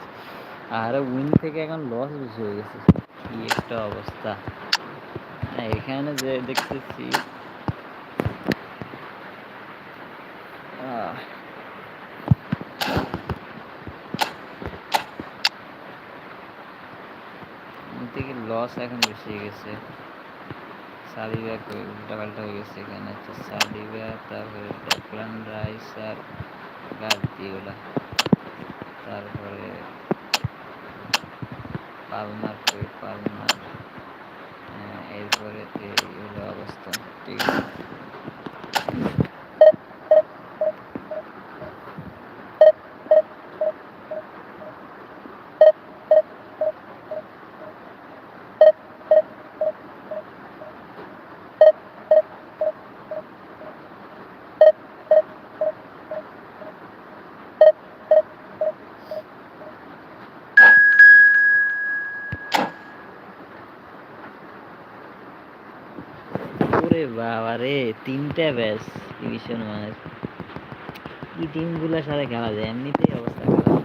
আর win থেকে এখন loss বেশি হয়ে গেছে কি একটা অবস্থা এখানে যে দেখতেছি থেকে লস এখন বেশি হয়ে গেছে সালিবা উল্টাপাল্টা হয়ে গেছে এখানে সালিবা তারপরে ডেকলান রাইস আর গার্দিওলা তারপরে পালমার এরপরে এইগুলো অবস্থা ঠিক আছে ওরে বাবা রে, 3টা ব্যাচ ডিভিশন ওয়ানের। কি টিমগুলোর সাথে খেলা যায়, এমনিতেই অবস্থা খারাপ।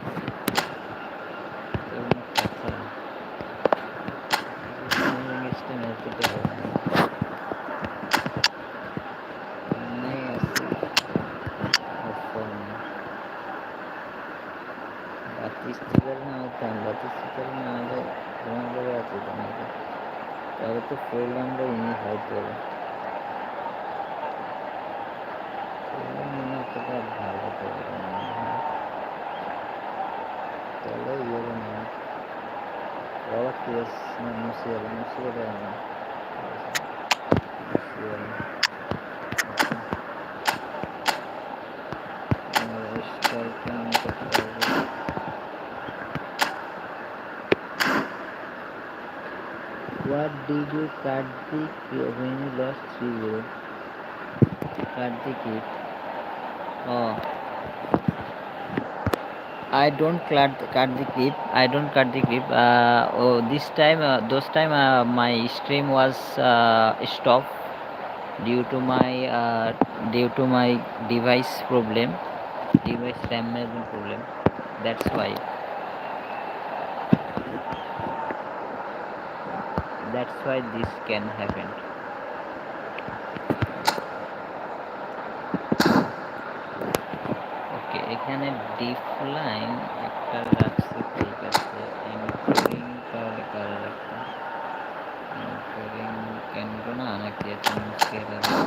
ম্যাচ দিতে হবে না। বাতিস্তার না হতাম, বাতিস্তার না হলে রোনাল্ডো আছে তোমাকে, তাহলে তো ফোরল্যান্ডও ইনি হয়তো অতটা ভালো হতে পারে না, তাহলে ইয়ে না রবার্ট পিয়ার্স না মুসিয়াল, মুসিয়াল না What did you cut the when you lost 3-0? Cut the clip. Oh, I don't cut the clip. I don't cut the clip. This time, those time, my stream was stopped due to my device problem, device RAM management problem. That's why. That's why this can happen. ওকে, এখানে ডিফলাইন একটা রাখছি, ঠিক আছে। Encoding তাহলে কারে রাখতাম, encoding কেন্দ্র না নাকি এটা মুশকিল আছে।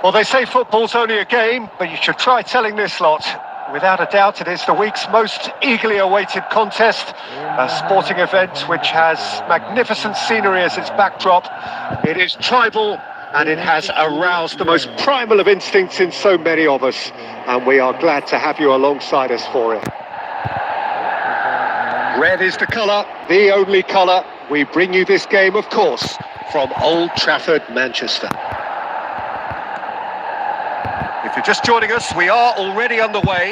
Well, they say football's only a game, but you should try telling this lot. Without a doubt, it is the week's most eagerly awaited contest, a sporting event which has magnificent scenery as its backdrop. It is tribal, and it has aroused the most primal of instincts in so many of us, and we are glad to have you alongside us for it. Red is the colour, the only colour. We bring you this game, of course, from Old Trafford, Manchester. If you're just joining us, we are already underway.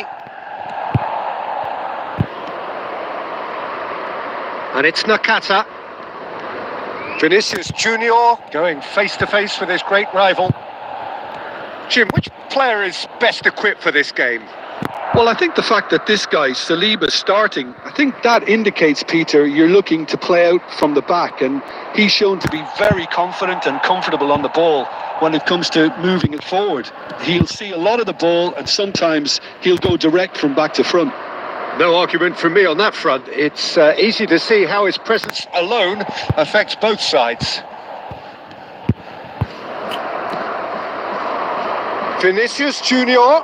And it's Nakata. Vinicius Junior going face-to-face with his great rival. Jim, which player is best equipped for this game? Well, I think the fact that this guy, Saliba's starting, I think that indicates, Peter, you're looking to play out from the back, and he's shown to be very confident and comfortable on the ball when it comes to moving it forward. He'll see a lot of the ball, and sometimes he'll go direct from back to front. No argument from me on that front. It's easy to see how his presence alone affects both sides. Vinicius Junior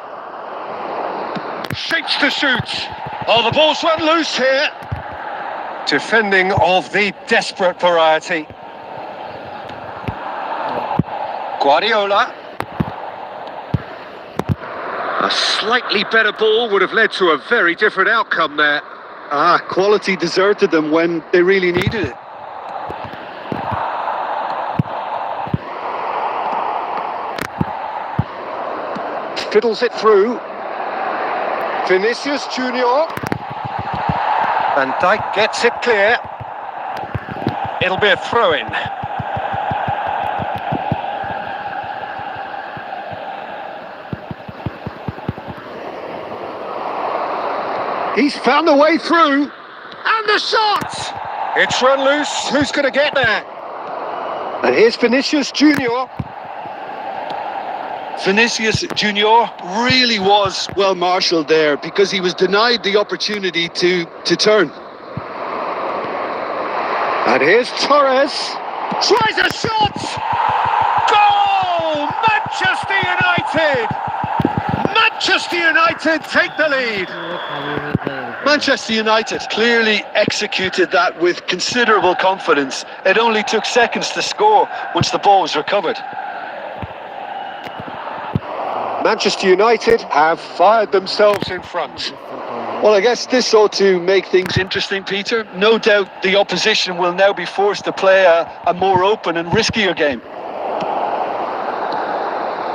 shapes to shoot. Oh, the ball's run loose here. Defending of the desperate variety. Guardiola. A slightly better ball would have led to a very different outcome there. Quality deserted them when they really needed it. Fiddles it through. Vinicius Junior. Van Dijk gets it clear. It'll be a throw-in. He's found the way through. And the shot! It's run loose. Who's going to get there? And here's Vinicius Junior. Vinicius Junior really was well marshalled there, because he was denied the opportunity to turn. And here's Torres. Tries a shot! Goal! Manchester United Manchester United take the lead. Manchester United clearly executed that with considerable confidence. It only took seconds to score once the ball was recovered. Manchester United have fired themselves in front. Well, I guess this ought to make things interesting, Peter. No doubt the opposition will now be forced to play a more open and riskier game.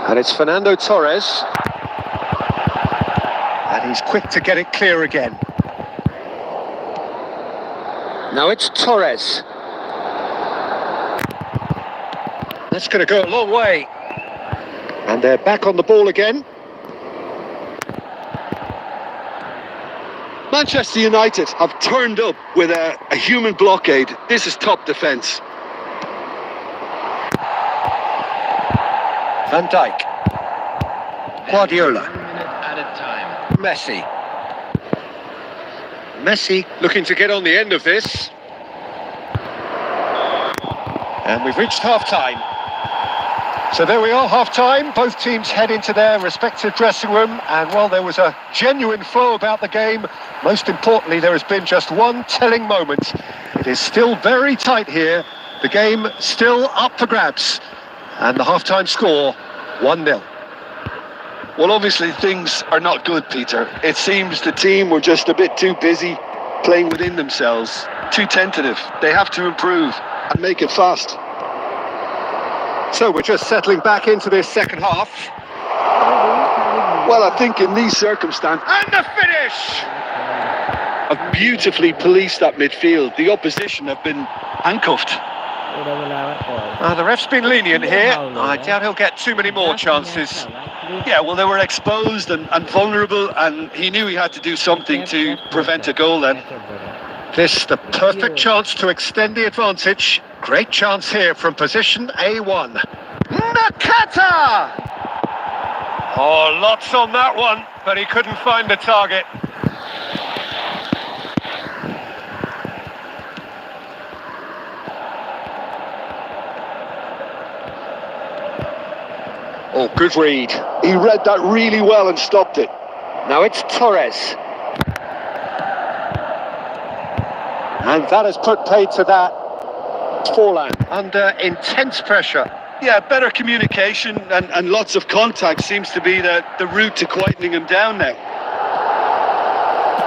And it's Fernando Torres. And he's quick to get it clear again. Now it's Torres. That's going to go a long way. And they're back on the ball again. Manchester United have turned up with a human blockade. This is top defence. Van Dijk. Guardiola. 1 minute at a time. Messi. Messi looking to get on the end of this. And we've reached half-time. So there we are, half-time. Both teams head into their respective dressing room. And while there was a genuine flow about the game, most importantly, there has been just one telling moment. It is still very tight here. The game still up for grabs. And the half-time score, 1-0. Well, obviously things are not good, Peter. It seems the team were just a bit too busy playing within themselves, too tentative. They have to improve and make it fast. So we're just settling back into this second half. Well, I think in these circumstances... And the finish! Have beautifully policed that midfield. The opposition have been handcuffed. The ref's been lenient here. I doubt he'll get too many more chances. Yeah, well, they were exposed and vulnerable, and he knew he had to do something to prevent a goal then. This the perfect chance to extend the advantage. Great chance here from position A1. Nakata! Oh, lots on that one, but he couldn't find the target. Oh, good read. He read that really well and stopped it. Now it's Torres. And that has put paid to that. Forlan under intense pressure. Yeah, better communication and lots of contact seems to be the route to quietening him down now.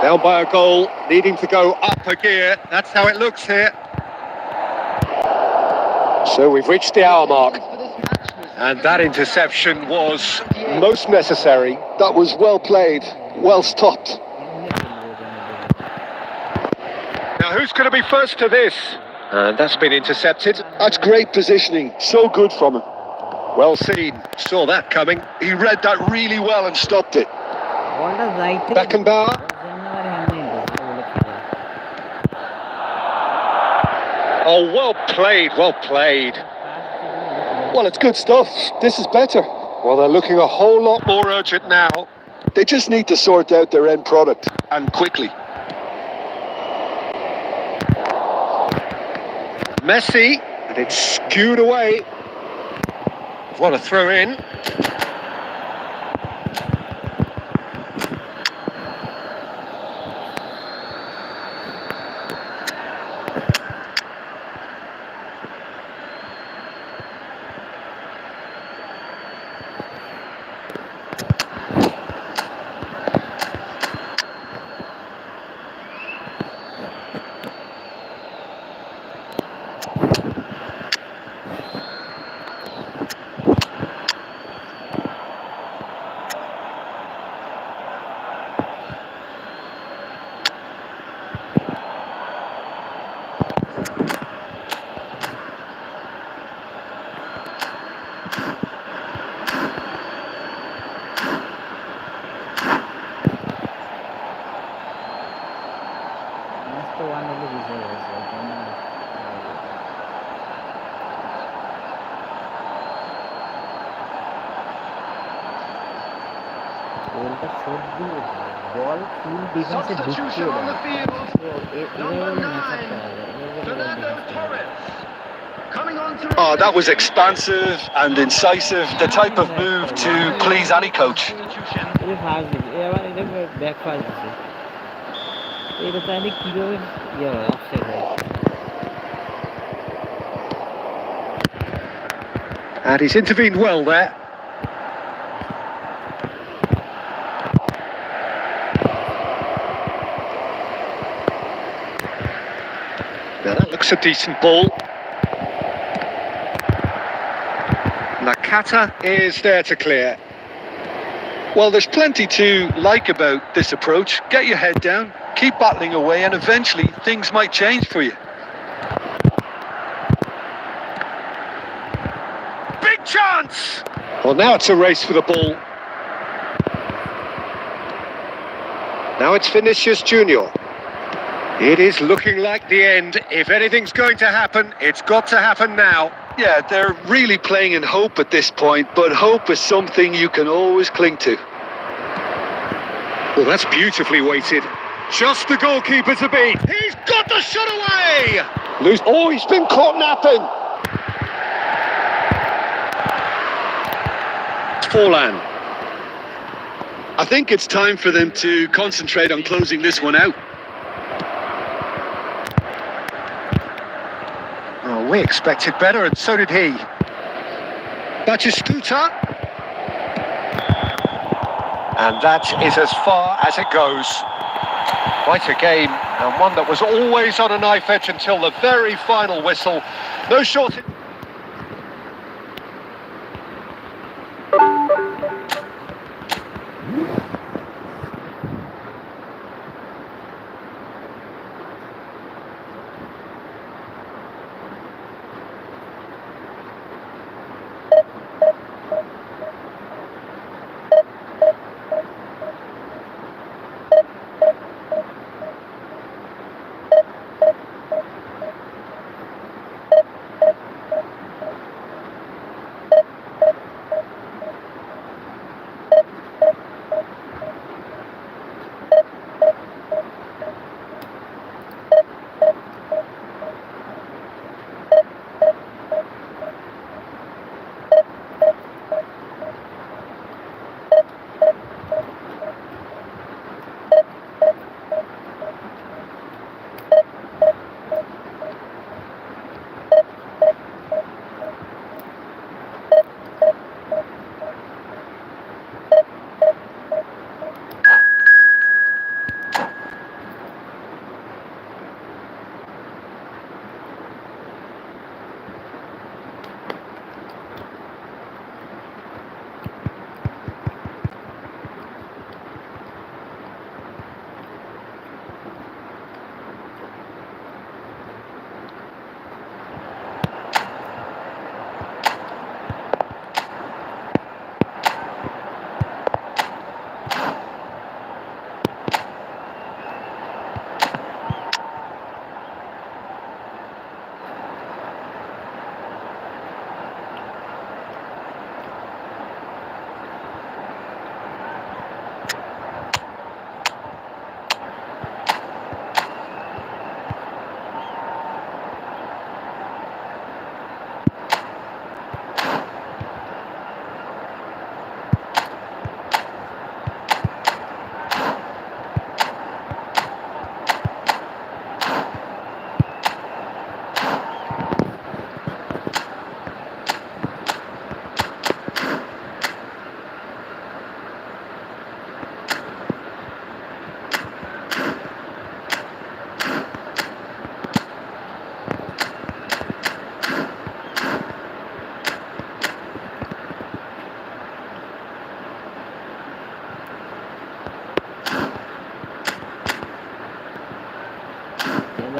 Down by a goal, needing to go up a gear. That's how it looks here. So we've reached the hour mark. And that interception was most necessary. That was well played, well stopped. Now who's going to be first to this? And that's been intercepted. That's great positioning, so good from him. Well seen, saw that coming. He read that really well and stopped it. Beckenbauer. Oh, well played, well played. Well, it's good stuff. This is better. Well, they're looking a whole lot more urgent now. They just need to sort out their end product, and quickly. Messi, and it's skewed away. What a throw in. Substitution on the field. Number 9, Fernando Torres. Coming on to... Oh, that was expansive and incisive, the type of move to please any coach. Substitution. এটা first দিছে এবার এটা back first দিছে এটা তাহলে কিভাবে ইয়ে হয় অফসাইড হয় And he's intervened well there. Now that looks a decent ball. Nakata is there to clear. Well, there's plenty to like about this approach. Get your head down, keep battling away, and eventually things might change for you. Big chance! Well, now it's a race for the ball. Now it's Vinicius Junior. It is looking like the end. If anything's going to happen, it's got to happen now. Yeah, they're really playing in hope at this point, but hope is something you can always cling to. Well, that's beautifully weighted. Just the goalkeeper to beat. He's got the shot away! Oh, he's been caught napping. Forlan. I think it's time for them to concentrate on closing this one out. Oh, we expected better, and so did he. Batistuta. And that is as far as it goes. Quite a game, and one that was always on a knife edge until the very final whistle. No short...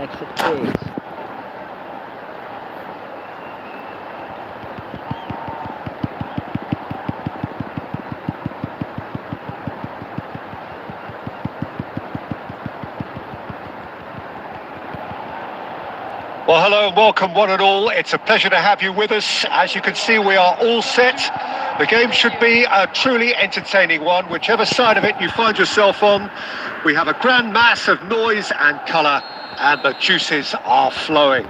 extra space. Well, hello and welcome one and all. It's a pleasure to have you with us. As you can see, we are all set. The game should be a truly entertaining one, whichever side of it you find yourself on. We have a grand mass of noise and colour, and the juices are flowing.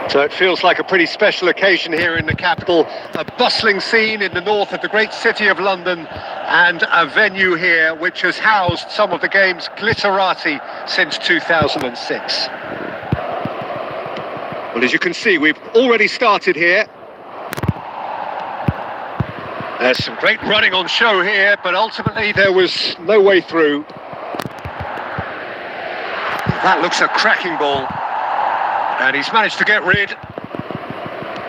So it feels like a pretty special occasion here in the capital, a bustling scene in the north of the great city of London, and a venue here which has housed some of the game's glitterati since 2006. Well, as you can see, we've already started here. There's some great running on show here, but ultimately there was no way through. That looks a cracking ball. And he's managed to get rid.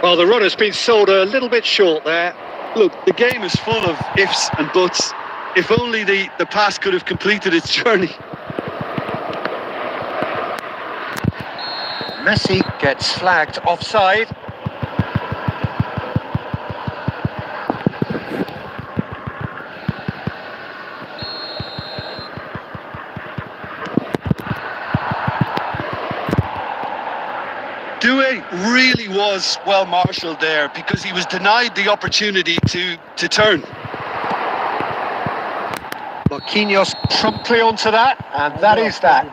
Well, the run has been sold a little bit short there. Look, the game is full of ifs and buts. If only the pass could have completed its journey. Messi gets flagged offside. Doué really was well marshalled there because he was denied the opportunity to turn. Marquinhos promptly onto that, and that is that.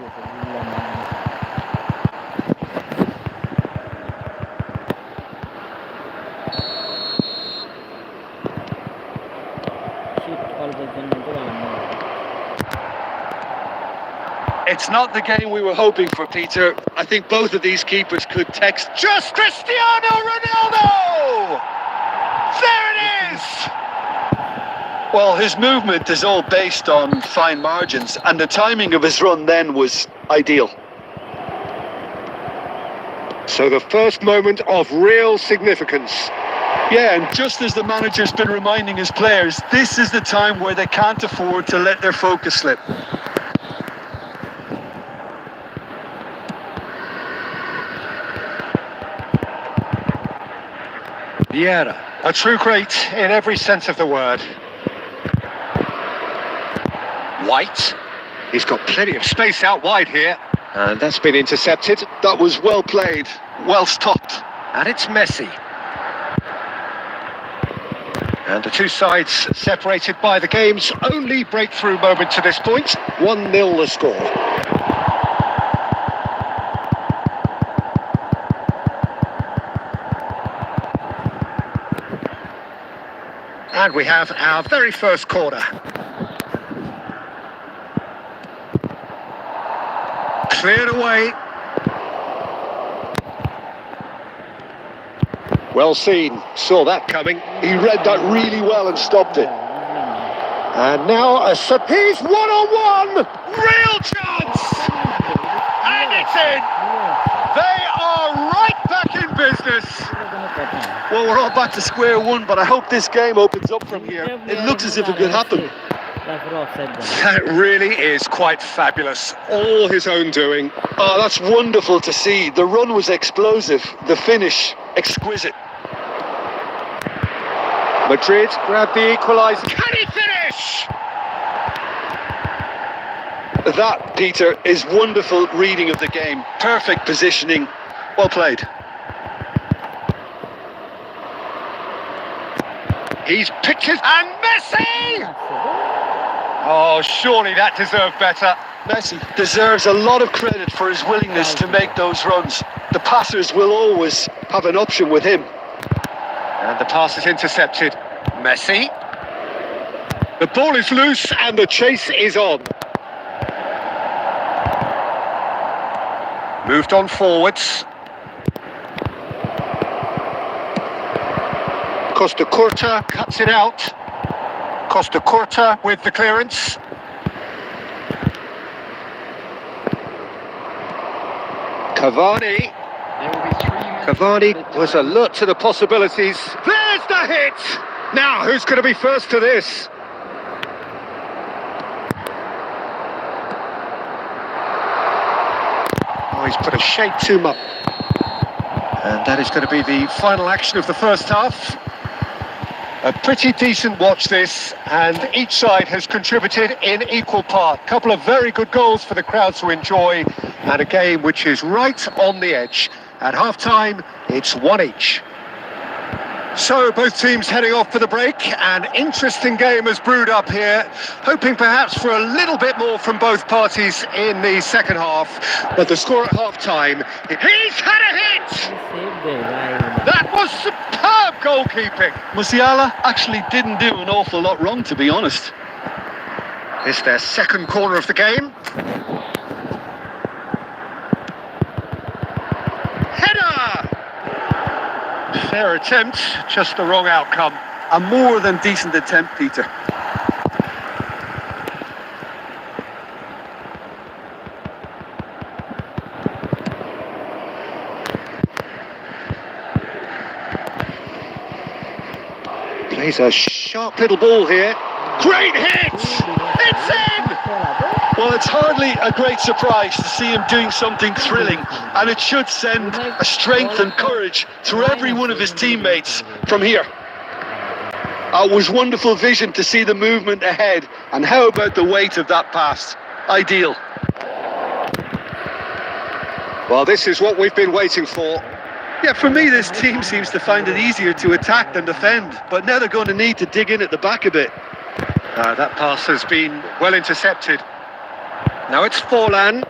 It's not the game we were hoping for, Peter. I think both of these keepers could text Just Cristiano Ronaldo! There it is! Well, his movement is all based on fine margins, and the timing of his run then was ideal. So the first moment of real significance. Yeah, and just as the manager's been reminding his players, this is the time where they can't afford to let their focus slip. Vieira, a true great in every sense of the word. White, he's got plenty of space out wide here, and that's been intercepted. That was well played, well stopped. And it's Messi. And the two sides separated by the game's only breakthrough moment to this point. 1-0 the score. And we have our very first corner. Cleared away. Well seen, saw that coming. He read that really well and stopped it. And now he's one-on-one! Real chance! And it's in! They are right back in business! Well, we're all back to square one, but I hope this game opens up from here. It looks as if it could happen. That really is quite fabulous. All his own doing. Oh, that's wonderful to see. The run was explosive, the finish exquisite. Madrid grab the equaliser. Can he finish? That, Peter, is wonderful reading of the game. Perfect positioning. Well played. He's picked his... And Messi! Oh, surely that deserved better. Messi deserves a lot of credit for his willingness to make those runs. The passers will always have an option with him. And the pass is intercepted. Messi. The ball is loose and the chase is on. Moved on forwards. Costa Curta cuts it out. Costa Curta with the clearance. Cavani. Cavani was alert to the possibilities. There's the hit! Now, who's going to be first to this? Oh, he's put a shade too much. And that is going to be the final action of the first half. A pretty decent watch this, and each side has contributed in equal part. Couple of very good goals for the crowd to enjoy, and a game which is right on the edge. At half-time, it's 1 each. So both teams heading off for the break. An interesting game has brewed up here, hoping perhaps for a little bit more from both parties in the second half. But the score at half-time, he's had a hit! That was superb goalkeeping. Musiala actually didn't do an awful lot wrong, to be honest. It's their second corner of the game. Header! Fair attempt, just the wrong outcome. A more than decent attempt, Peter. Plays a sharp little ball here. Great hit! It's in! Well, it's hardly a great surprise to see him doing something thrilling, and it should send a strength and courage through every one of his teammates from here. It was wonderful vision to see the movement ahead, and how about the weight of that pass? Ideal. Well, this is what we've been waiting for. Yeah, for me, this team seems to find it easier to attack than defend, but now they're going to need to dig in at the back a bit. That pass has been well intercepted. Now it's Forlan.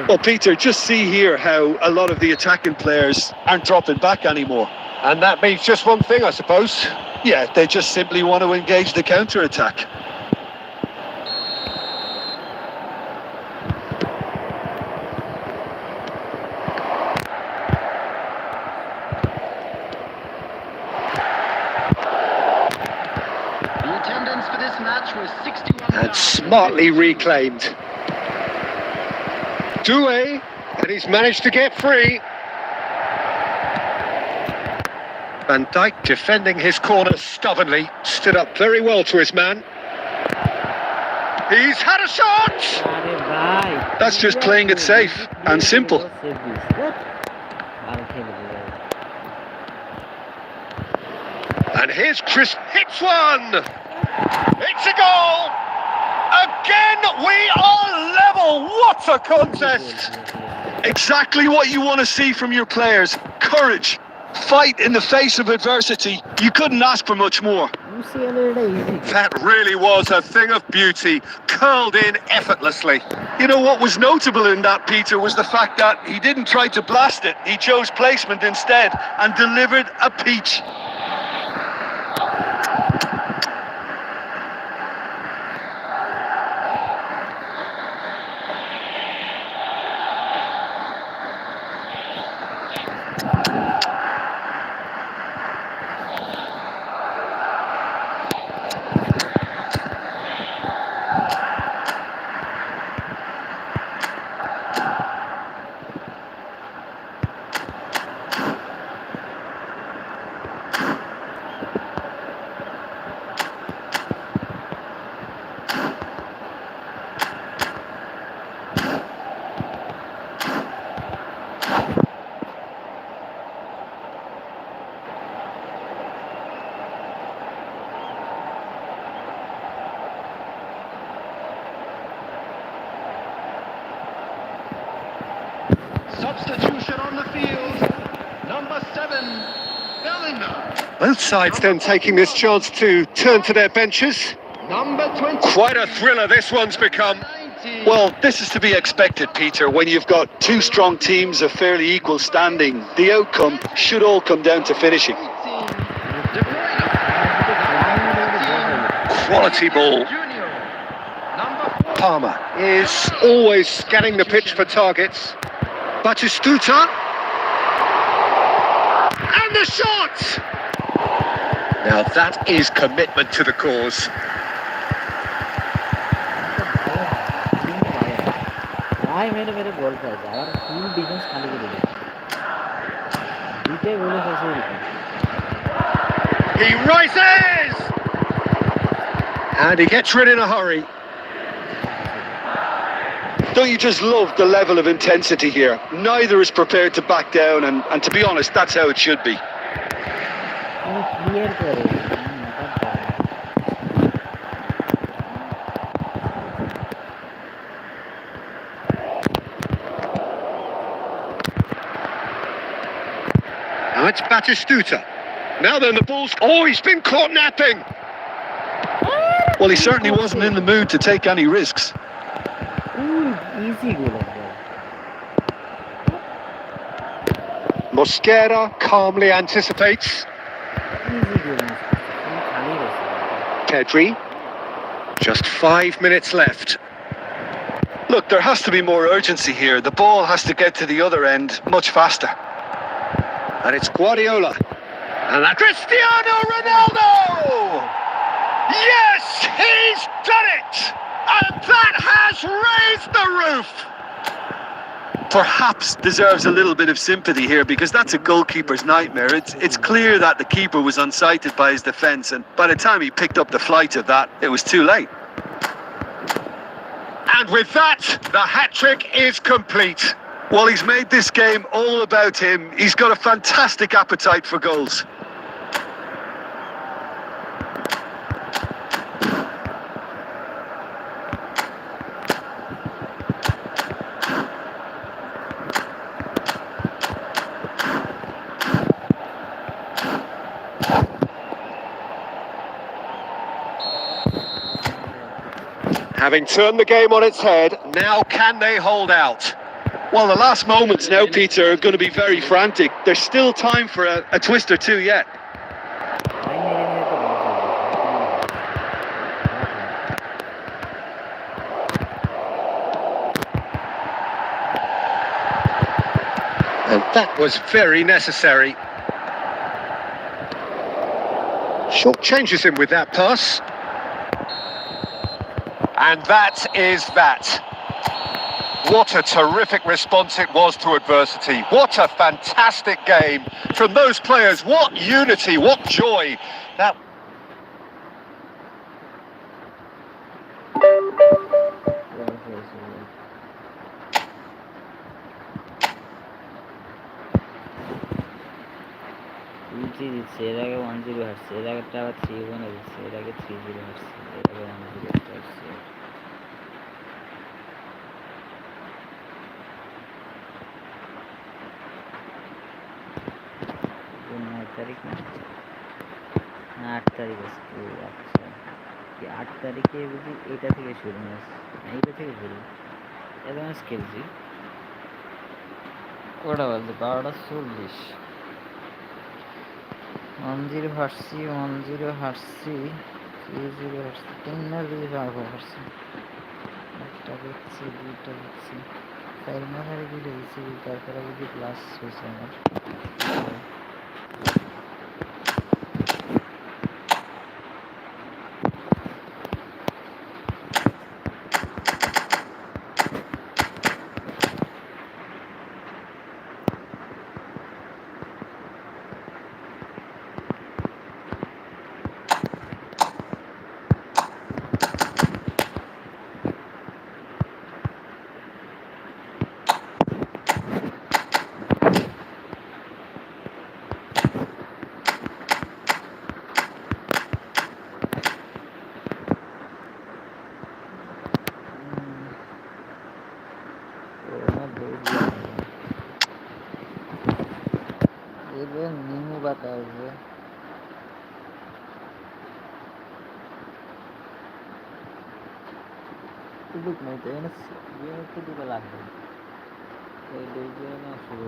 Well, Peter, just see here how a lot of the attacking players aren't dropping back anymore. And that means just one thing, I suppose. Yeah, they just simply want to engage the counter-attack. The attendance for this match was 61. And smartly reclaimed. Doué, and he's managed to get free. Van Dijk defending his corner stubbornly, stood up very well to his man. He's had a shot! That's just playing it safe and simple. And here's Chris, hits one! It's a goal! Again, we are level! What a contest! Exactly what you want to see from your players. Courage. Fight in the face of adversity. You couldn't ask for much more. That really was a thing of beauty, curled in effortlessly. You know what was notable in that, Peter, was the fact that he didn't try to blast it. He chose placement instead and delivered a peach. Substitution on the field. Number 7, Bellingham. Both sides then taking this chance to turn to their benches. Number 20. Quite a thriller this one's become. 19. Well, this is to be expected, Peter. When you've got two strong teams of fairly equal standing, the outcome should all come down to finishing. 18. De Bruyne. Quality ball. Junior. Number 4. Palmer is always scanning the pitch for targets. Batistuta. And the shot! Now that is commitment to the cause. He rises! And he gets rid in a hurry. Don't you just love the level of intensity here? Neither is prepared to back down, and to be honest, that's how it should be. Now it's Batistuta. Now then, the ball's... Oh, he's been caught napping! Well, he certainly wasn't in the mood to take any risks. Mosquera calmly anticipates. Easy game খালি গেছে Pedri. Just 5 minutes left. Look, there has to be more urgency here. The ball has to get to the other end much faster. And it's Guardiola. And that Cristiano Ronaldo! Yes, he's done it! And that has raised the roof! Perhaps deserves a little bit of sympathy here, because that's a goalkeeper's nightmare. It's clear that the keeper was unsighted by his defence, and by the time he picked up the flight of that, it was too late. And with that, the hat-trick is complete. Well, he's made this game all about him. He's got a fantastic appetite for goals. Having turned the game on its head, now can they hold out? Well, the last moments now, Peter, are going to be very frantic. There's still time for a twist or two yet. And that was very necessary. Short changes him with that pass. And that is that. What a terrific response it was to adversity. What a fantastic game from those players. What unity, what joy. That দিচ্ছে এর আগে 1-0 হারছে, এর আগেরটা আবার 3-1 দিচ্ছে, এর আগে 3-0 হারছে, এর আগে 1-0 হারছে। তারিখ না 8 তারিখ আছে। আচ্ছা কি 8 তারিখে বুঝি এটা থেকে শুরু ম্যাচ, এইটা থেকে শুরু এত ম্যাচ খেলছি। কটা বাজে 12:40। 1-0 হারছি, 1-0 হারছি, 3-0 হারছি, 3 ম্যাচ বুঝি হারছি। একটা দেখছি, দুইটা দেখছি, 4 ম্যাচ হারে দুইটা দিচ্ছি, তারপরে বুঝি প্লাস হয়েছে আমার। নিমু বাতা আসবে, টুকুক নাই তো এনে টুকুকে লাগবে এই দুই না শুরু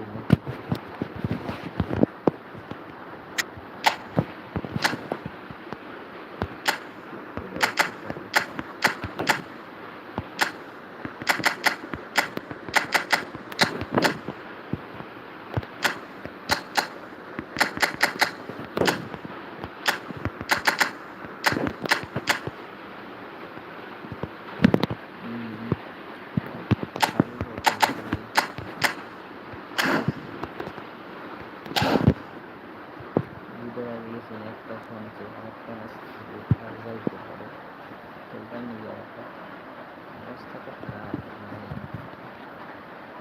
একটা ফোন একটা আর যাইতে পারে, তো নিয়ে অবস্থাটা খারাপ।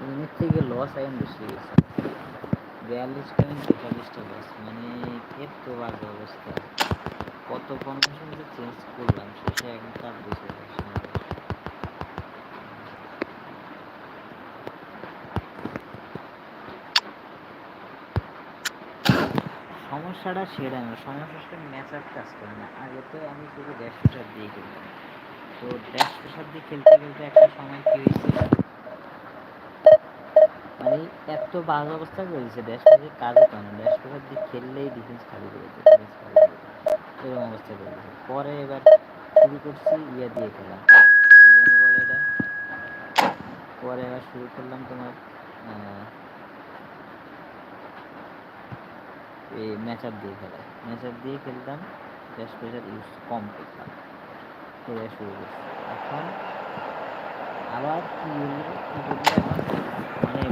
ইউনিট থেকে লস এখন বেশি গেছে, 42টা 43টা লস, মানে এর তো বাজে অবস্থা। কত ফরমেশন যে চেঞ্জ করলাম শেষে এখন কাট দিয়েছে। সমস্যাটা সেটা না, সমস্যাটা ম্যাচ আর কাজ করে না। আগে তো আমি শুধু ড্যাশ প্রেশার দিয়ে খেলতাম, তো ড্যাশ প্রেশার দিয়ে খেলতে খেলতে একটা সময় কি হয়েছে, মানে বল এত বাজে অবস্থা করে দিচ্ছে, ড্যাশবোর্ডের কাজই করে না, ড্যাশবোর্ডের দিক খেললেই ডিফেন্স খালি করে দিচ্ছে, ডিফেন্স খালি করে দিচ্ছে, এরকম অবস্থা করে দিচ্ছে। পরে এবার শুরু করছি ইয়ে দিয়ে খেলা, কি জানি বলে এটা, পরে এবার শুরু করলাম তোমার এই ম্যাচআপ দিয়ে খেলা, ম্যাচআপ দিয়ে খেলতাম, ড্যাশ প্রেশার ইউজ কম করতাম, খেলা শুরু করছি। এখন আবার কি করলে এখন মানে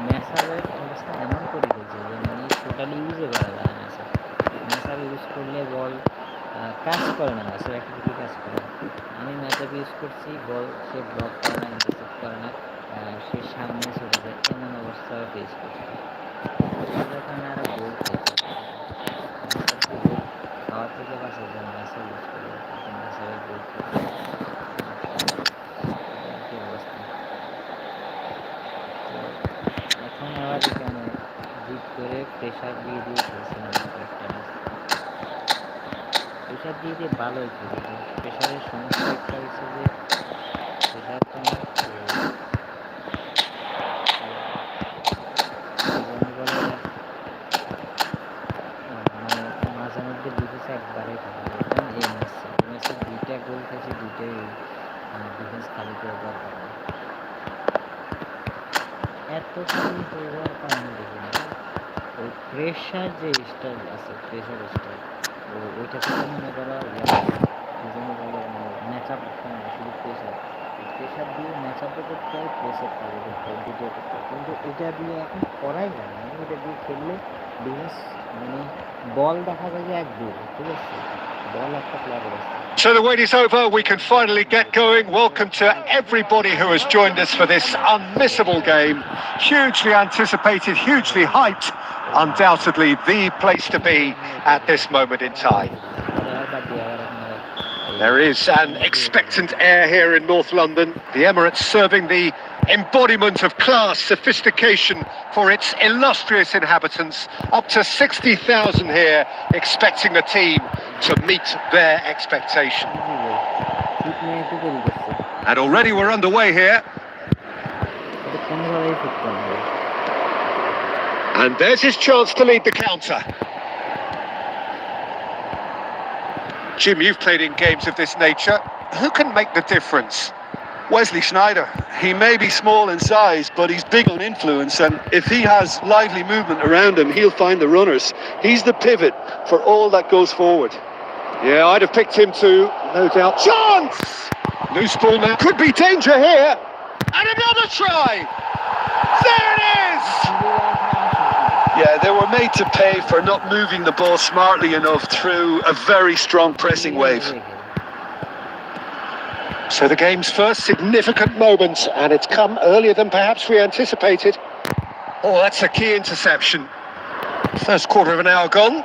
ম্যাচআপের অবস্থা এমন করে ফেলছে যে মানে টোটালি ইউজে করা যায় না ম্যাচআপ, ম্যাচআপ ইউজ করলে বল কাজ করে না, ম্যাচের অ্যাক্টিভিটি কাজ করে না। আমি ম্যাচআপ ইউজ করছি, বল সে ব্লক করে না, ইন্টারসেপ্ট করে না, সে সামনে চলে যায়, এমন অবস্থা ফেস করছে। যখন আরো গোল খাইতে গোল খাওয়ার থেকে বাঁচার জন্য ম্যাচআপ ইউজ করে, ম্যাচআপের গোল খাইতে আর কি অবস্থা। তো এখন আবার এখানে জিত করে প্রেশার দিয়ে খেলছিলাম কয়েকটা ম্যাচ, প্রেশার দিয়ে ভালোই খেলেছি। প্রেশারের সমস্যা একটা হচ্ছে যে প্রেশার তোমার বলে মানে মাঝে মধ্যে ডিফেন্স একবারে খারাপ, যেমন এই ম্যাচে 2টা গোল খেয়েছে, 2টাই ডিফেন্স খালি করে দেওয়ার কারণে। এত খালি হয়ে যাওয়ার কারণে দেখি না ওই প্রেশার যে স্টাইল আছে, প্রেশার স্টাইল ওইটা থেকে মনে করা ম্যাচ আপ শুধু প্রেশার, প্রেশার দিয়ে ম্যাচ আপও করতে হয়, প্রেসের কাজও করতে হয়, দুটো করতে হয়, কিন্তু এটা দিয়ে এখন করাই যায় না। এটা দিয়ে খেললে ডিফেন্স মানে বল দেখা যায় যে এক দূর, ঠিক আছে, বল একটা প্লেয়ারের আছে। So the wait is over, we can finally get going. Welcome to everybody who has joined us for this unmissable game. Hugely anticipated, hugely hyped. Undoubtedly the place to be at this moment in time. There is an expectant air here in North London. The Emirates serving the embodiment of class, sophistication for its illustrious inhabitants. Up to 60,000 here expecting the team to meet their expectation. And already we're underway here. And there's his chance to lead the counter. Jim, you've played in games of this nature. Who can make the difference? Wesley Sneijder. He may be small in size, but he's big on influence, and if he has lively movement around him, he'll find the runners. He's the pivot for all that goes forward. Yeah, I'd have picked him too, no doubt. Chance! Loose ball now. Could be danger here. And another try! There it is! Yeah, they were made to pay for not moving the ball smartly enough through a very strong pressing wave. So the game's first significant moment, and it's come earlier than perhaps we anticipated. Oh, that's a key interception. First quarter of an hour gone.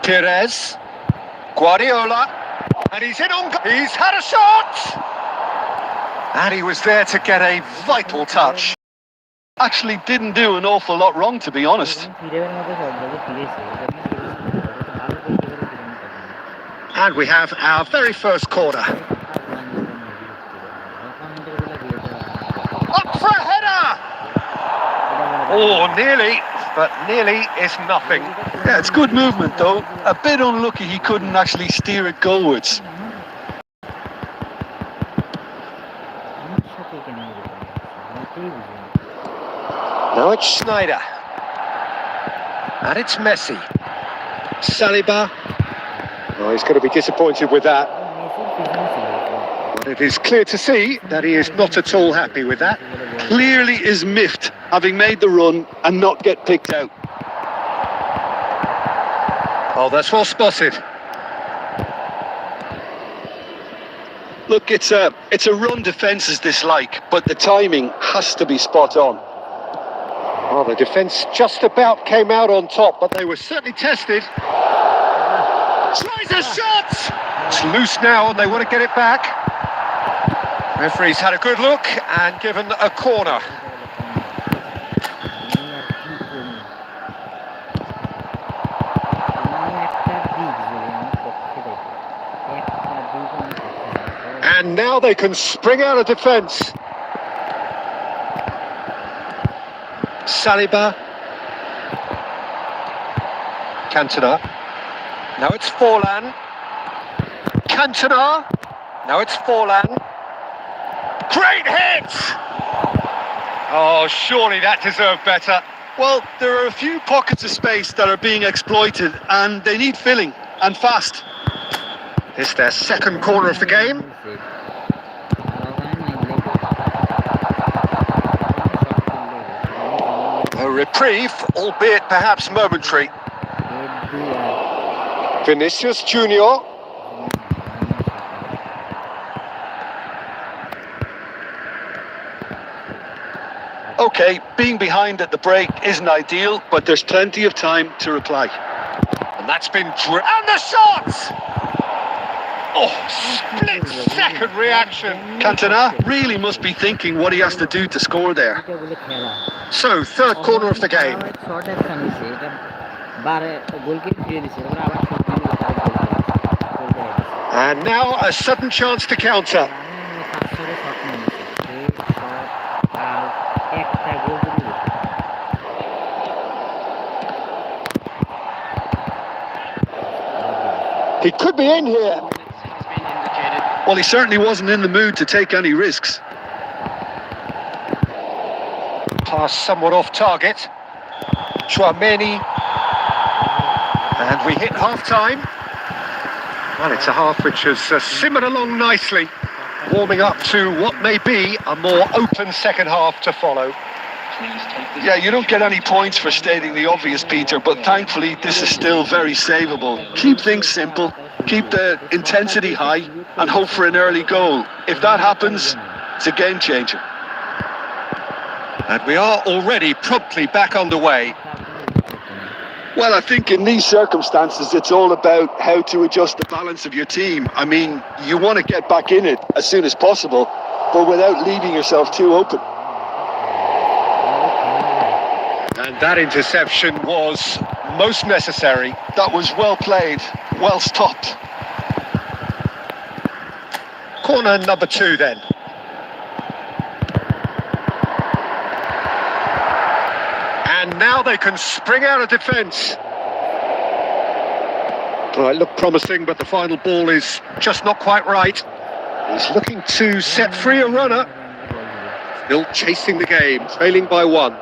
Perez, Guardiola, and he's in on. He's had a shot, and he was there to get a vital touch. Actually didn't do an awful lot wrong, to be honest. And we have our very first corner. Up for a header! Oh, nearly, but nearly is nothing. Yeah, it's good movement though. A bit unlucky he couldn't actually steer it goalwards. Now it's Sneijder. And it's Messi. Saliba. Oh, he's going to be disappointed with that. But it is clear to see that he is not at all happy with that. Clearly is miffed, having made the run and not get picked out. Oh, that's well spotted. Look, it's a run defences dislike, but the timing has to be spot on. Well, the defence just about came out on top, but they were certainly tested. Tries a shot! It's loose now and they want to get it back. Referee's had a good look and given a corner. And now they can spring out of defence. Saliba. Cantona. Now it's Forlan. Cantona. Now it's Forlan. Great hit! Oh, surely that deserved better. Well, there are a few pockets of space that are being exploited, and they need filling, and fast. It's their second corner of the game. A reprieve, albeit perhaps momentary. Vinicius Junior. Okay, being behind at the break isn't ideal, but there's plenty of time to reply. And that's been... And the shot! Oh, split-second reaction. Cantona really must be thinking what he has to do to score there. So, third corner of the game. And now a sudden chance to counter. He could be in here. Well, he certainly wasn't in the mood to take any risks. Pass somewhat off target. Chouameni. And we hit half-time. Well, it's a half which has simmered along nicely, warming up to what may be a more open second half to follow. Yeah, you don't get any points for stating the obvious, Peter, but thankfully this is still very savable. Keep things simple, keep the intensity high, and hope for an early goal. If that happens, it's a game changer. And we are already promptly back underway. Well, I think in these circumstances, it's all about how to adjust the balance of your team. I mean, you want to get back in it as soon as possible, but without leaving yourself too open. And that interception was most necessary. That was well played, well stopped. Corner number 2 then. And now they can spring out of defence. Well, it looked promising, but the final ball is just not quite right. He's looking to set free a runner. Still chasing the game, trailing by 1.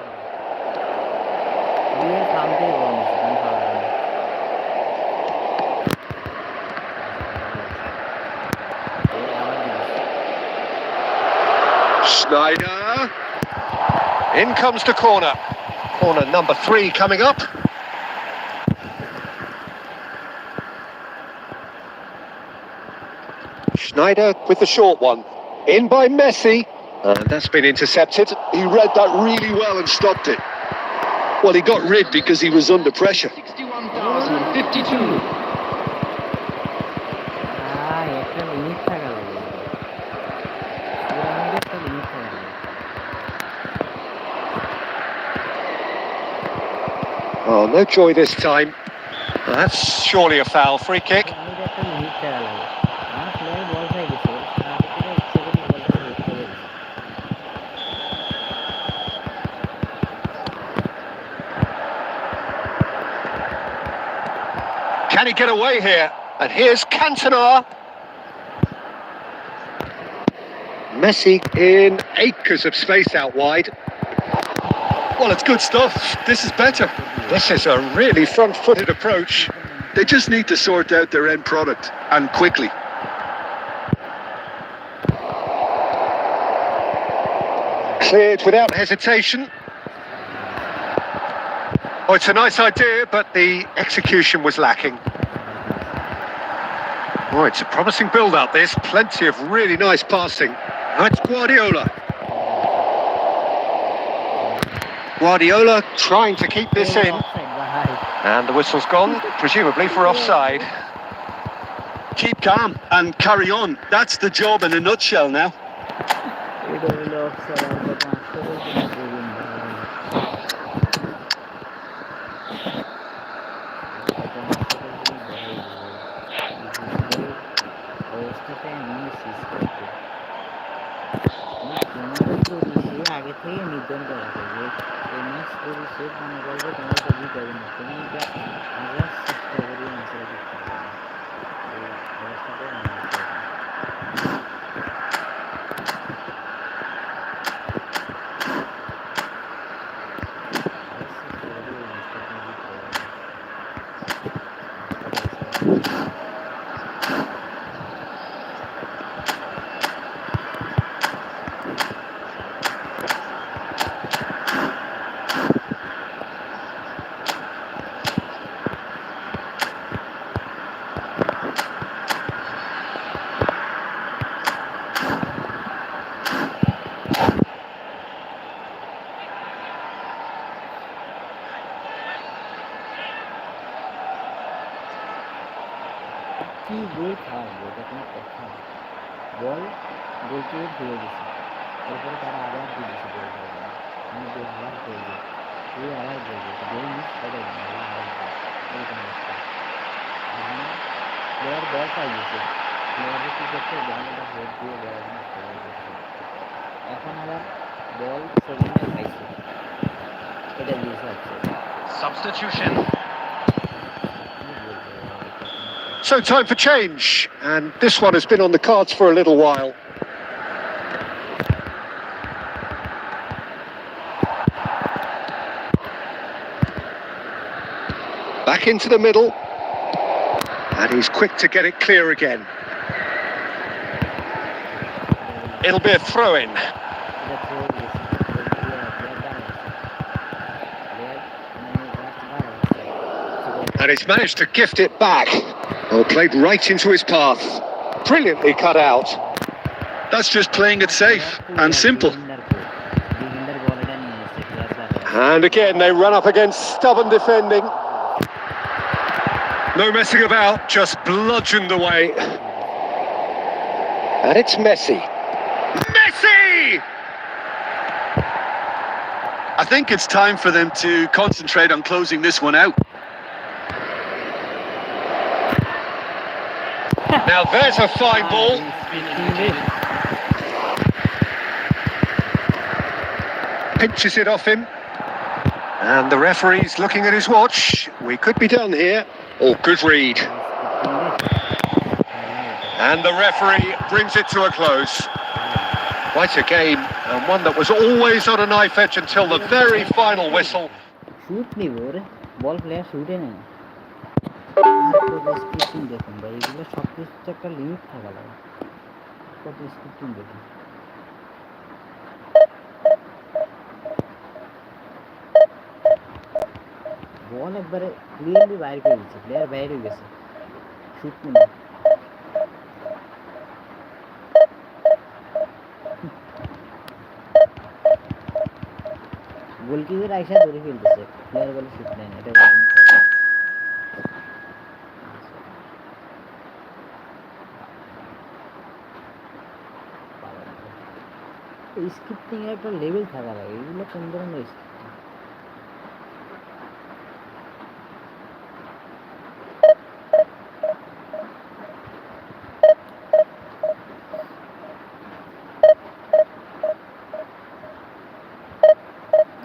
Schneider. In comes the corner. Corner number 3 coming up. Schneider with the short one. In by Messi. And that's been intercepted. He read that really well and stopped it. Well, he got rid because he was under pressure. 61,052. Oh, no joy this time. Well, that's surely a foul. Free kick. Can he get away here? And here's Cantona. Messi in acres of space out wide. Well, it's good stuff. This is better. This is a really front-footed approach. They just need to sort out their end product, and quickly. Cleared without hesitation. Oh, it's a nice idea, but the execution was lacking. Oh, it's a promising build-up, this. Plenty of really nice passing. Oh, it's Guardiola. Guardiola trying to keep this in. And the whistle's gone, presumably for offside. Keep calm and carry on. That's the job in a nutshell now. এই match যদি set মনে করবে তোমরা তো জিতাবে না, তুমি এটা হাজার চেষ্টা করি ম্যাচটা জিততে পারবে না। এই অবস্থাটাই মনে হচ্ছে এখন। হাজার চেষ্টা করি এই ম্যাচটা তুমি জিততে পারবে না। কি গোল খাওয়াবো এটা কোনো কথা? বল গোলকিপার ধুয়ে দিছে, এরপরে তারা আবার দিয়ে দিছে গোল করার জন্য। আমি যে আবার গোল দিই, তুই আবার গোল দিয়েছে, গোল মিস করে না, আবার গোল, এরকম অবস্থা। এখানে প্লেয়ার বল পাই গেছে, প্লেয়ারে কি করছে, বল এটা হেড দিয়ে বল নষ্ট করে দিচ্ছে। এখন আবার বল সেকেন্ডে পাইছে, এটা দিয়েছে অফসাইড। Substitution. কি বলবো আর, এটা কোনো কথা? So time for change, and this one has been on the cards for a little while. Back into the middle, and he's quick to get it clear again. It'll be a throw-in. এটা throw দিয়েছে, player দাঁড়াচ্ছে, player মানে দাঁড়াচ্ছে। And he's managed to gift it back. Oh, played right into his path. Brilliantly cut out. That's just playing it safe and simple. Defender ball এটা নিয়ে এসেছে, player দাঁড়াচ্ছে। And again, they run up against stubborn defending. No messing about, just bludgeoned away. And it's Messi. Messi! I think it's time for them to concentrate on closing this one out. Now there's a fine ball. Pinches it off him. And the referee's looking at his watch. We could be done here. Oh, good read. And the referee brings it to a close. Quite a game, and one that was always on a knife edge until the very final whistle. Shoot নিব রে, বল player শুটে নেয়। Scripting দেখুন ভাই, এগুলো সব কিছু একটা limit থাকা লাগে। কত স্ক্রিপ্টিং দেখুন, বল একবারে ক্লিয়ারলি বাইরে করে দিচ্ছে, প্লেয়ার বাইরে গেছে, শুট নেই। গোলকিপার আইসা ধরে ফেলতেছে, প্লেয়ার বলে শুট নেয় না, এটা কোনো কথা? স্ক্রিপ্টিং এর একটা লেভেল থাকা লাগে, এগুলো কোন ধরনের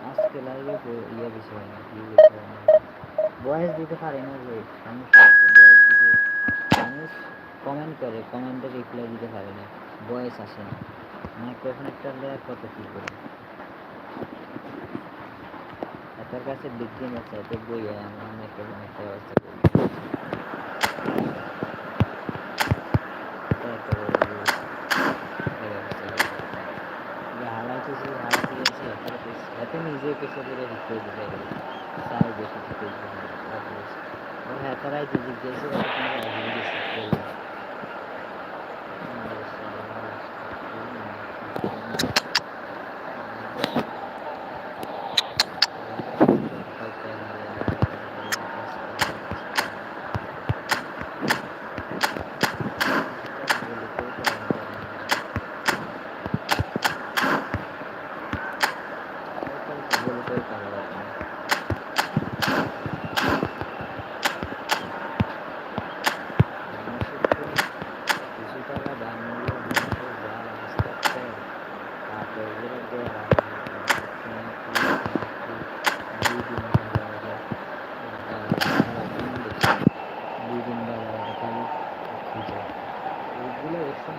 আজকে লাইভে ইয়ে বিষয় না, কি বলতে পারে না, ভয়েস দিতে পারে না, যে সমস্যা আছে ভয়েস দিতে, মানুষ কমেন্ট করে, কমেন্টে রিপ্লাই দিতে পারে না, ভয়েস আসে না, মাইক্রোফোন একটা লেয়ার কত কি করে, তার কাছে বিজ্ঞান আছে, তো বই আমার মাইক্রোফোন একটা ব্যবস্থা করি। এতে নিজে পেশা করে রিপ্লাই দিতে পারি, চাই বেশি রিপ্লাই আর হ্যাঁ তারাই যে জিজ্ঞেসে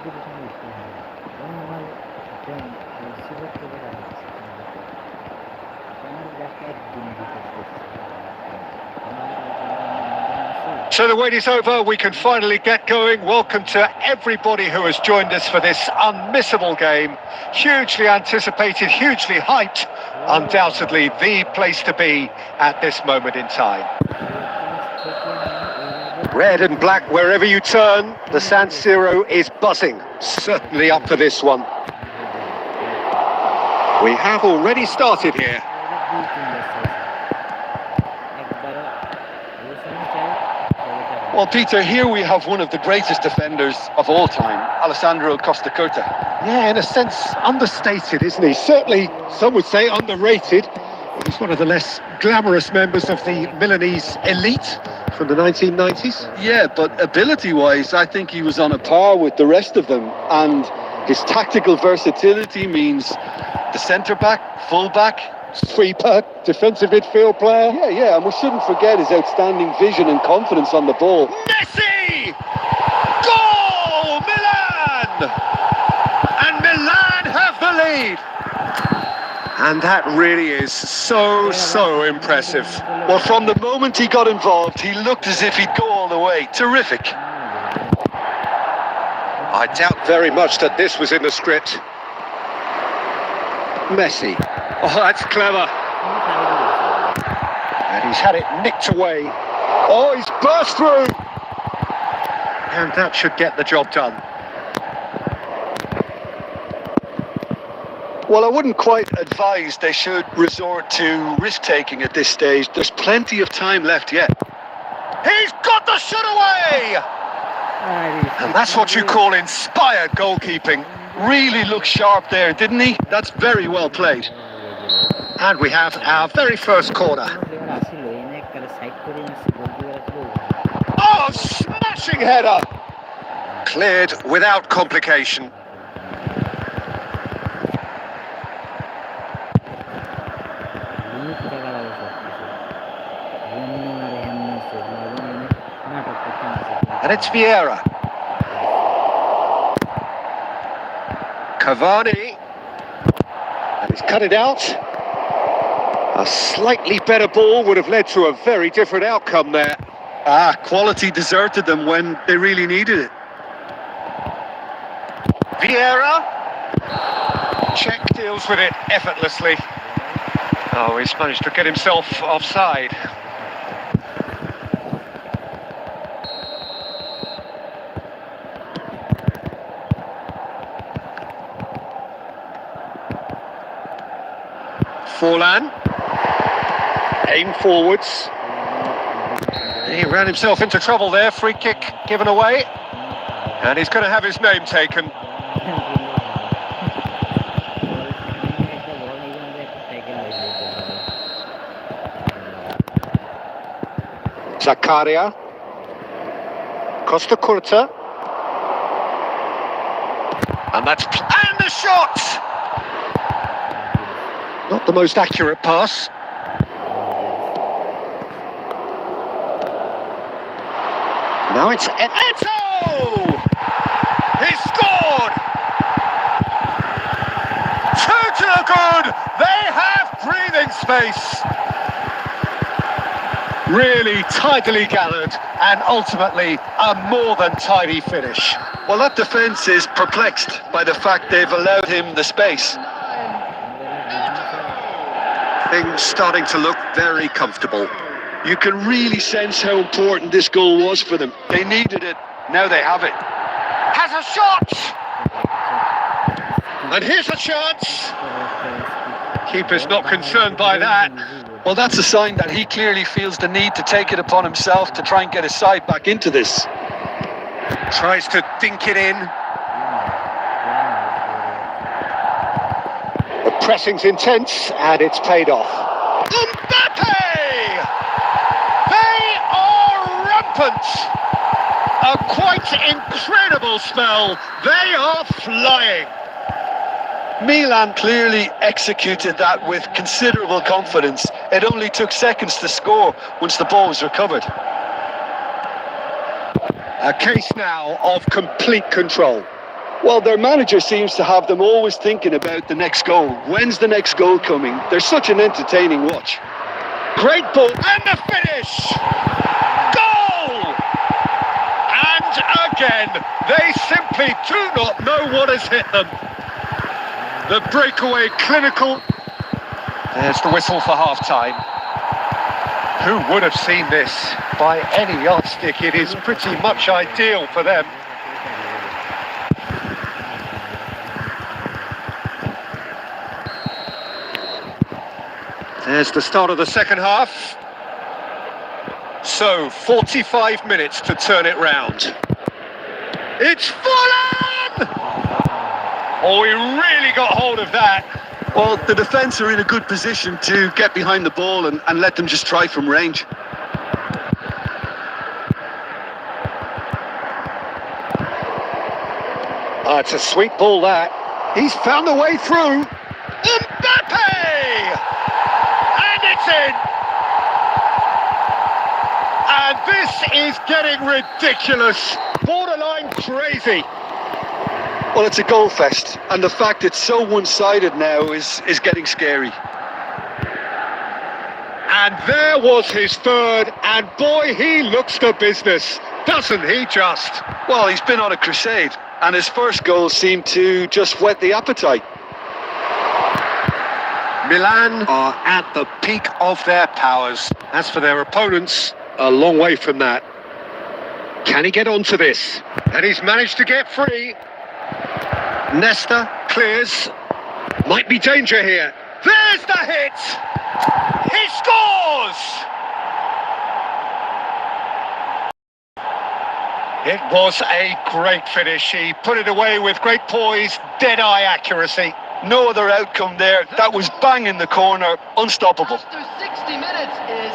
কম্পিটিশন বেশি হয় এবং আমার ফ্রেন্ড সিলেক্ট করে রাখছে আমার জাস্ট একদিন রিকোয়েস্ট করছে So the wait is over, we can finally get going. Welcome to everybody who has joined us for this unmissable game. Hugely anticipated, hugely hyped. Undoubtedly the place to be at this moment in time. Red and black wherever you turn, the San Siro is buzzing. Certainly up for this one. We have already started here. Well, Peter, here we have one of the greatest defenders of all time, Alessandro Costa Curta. Yeah, in a sense, understated, isn't he? Certainly, some would say underrated. He's one of the less glamorous members of the Milanese elite from the 1990s. Yeah, but ability-wise, I think he was on a par with the rest of them. And his tactical versatility means the centre-back, full-back, Sweeper, defensive midfield player. yeah, and we shouldn't forget his outstanding vision and confidence on the ball. Messi! Goal! Milan! And Milan have the lead. And that really is so impressive. Well, from the moment he got involved, he looked as if he'd go all the way. Terrific. I doubt very much that this was in the script. Messi. Oh, that's clever. And he's had it nicked away. Oh, he's burst through. And that should get the job done. Well, I wouldn't quite advise they should resort to risk-taking at this stage. There's plenty of time left yet. He's got the shot away! And that's what you call inspired goalkeeping. Really looked sharp there, didn't he? That's very well played. And we have our very first corner. Oh, smashing header! Cleared without complication. And it's Vieira. Cavani. And he's cut it out. A slightly better ball would have led to a very different outcome there. Quality deserted them when they really needed it. Vieira. Czech deals with it effortlessly. Oh, he's managed to get himself offside. Forlan. Aim forwards. He ran himself into trouble there. Free kick given away. And he's going to have his name taken. Zakaria. Costa Curta. And the shot! Not the most accurate pass. Now it's Eto! He scored! 2 to the good! They have breathing space! Really tidily gathered and ultimately a more than tidy finish. Well, that defence is perplexed by the fact they've allowed him the space. Things starting to look very comfortable. You can really sense how important this goal was for them. They needed it, now they have it. Has a shot! And here's a chance! Keeper's not concerned by that. Well, that's a sign that he clearly feels the need to take it upon himself to try and get his side back into this. Tries to dink it in. The pressing's intense and it's paid off. Mbappe! They are rampant! A quite incredible spell. They are flying. Milan clearly executed that with considerable confidence. It only took seconds to score once the ball was recovered. A case now of complete control. Well, their manager seems to have them always thinking about the next goal. When's the next goal coming? They're such an entertaining watch. Great ball, and the finish! Goal! And again, they simply do not know what has hit them. The breakaway clinical. There's the whistle for half-time. Who would have seen this? By any yardstick, it is pretty much ideal for them. There's the start of the second half. So, 45 minutes to turn it round. It's Fulham! Oh, he really got hold of that. Well, the defence are in a good position to get behind the ball and let them just try from range. Oh, it's a sweet ball, that. He's found a way through. Mbappe! And it's in! And this is getting ridiculous. Borderline crazy. Well, it's a goal fest, and the fact it's so one-sided now is getting scary. And there was his third, and boy, he looks the business, doesn't he just? Well, he's been on a crusade, and his first goal seemed to just whet the appetite. Milan are at the peak of their powers. As for their opponents, a long way from that. Can he get onto this? And he's managed to get free. Nesta clears. Might be danger here. There's the hit! He scores! It was a great finish. He put it away with great poise, dead-eye accuracy. No other outcome there. That was bang in the corner, unstoppable. After 60 minutes is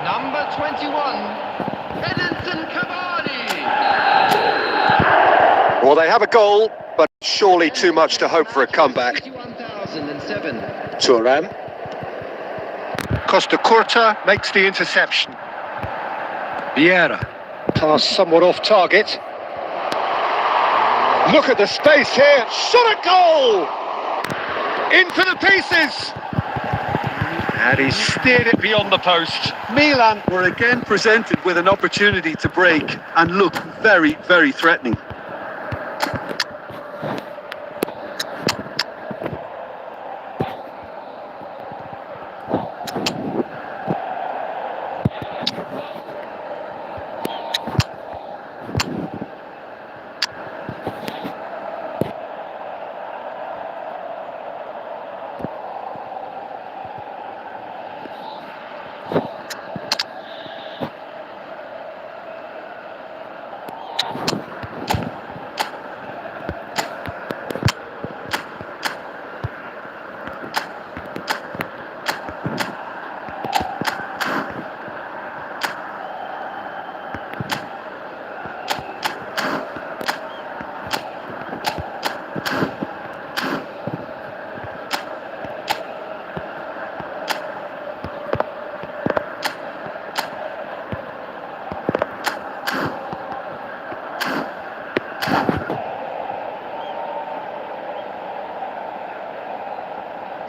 number 21, Edinson Cavani. Well, they have a goal, but surely too much to hope for a comeback. 21,007. Thuram. Costa Curta makes the interception. Vieira. Pass somewhat off target. Look at the space here. Shot a goal! In for the pieces! And he steered it beyond the post. Milan were again presented with an opportunity to break and look very, very threatening.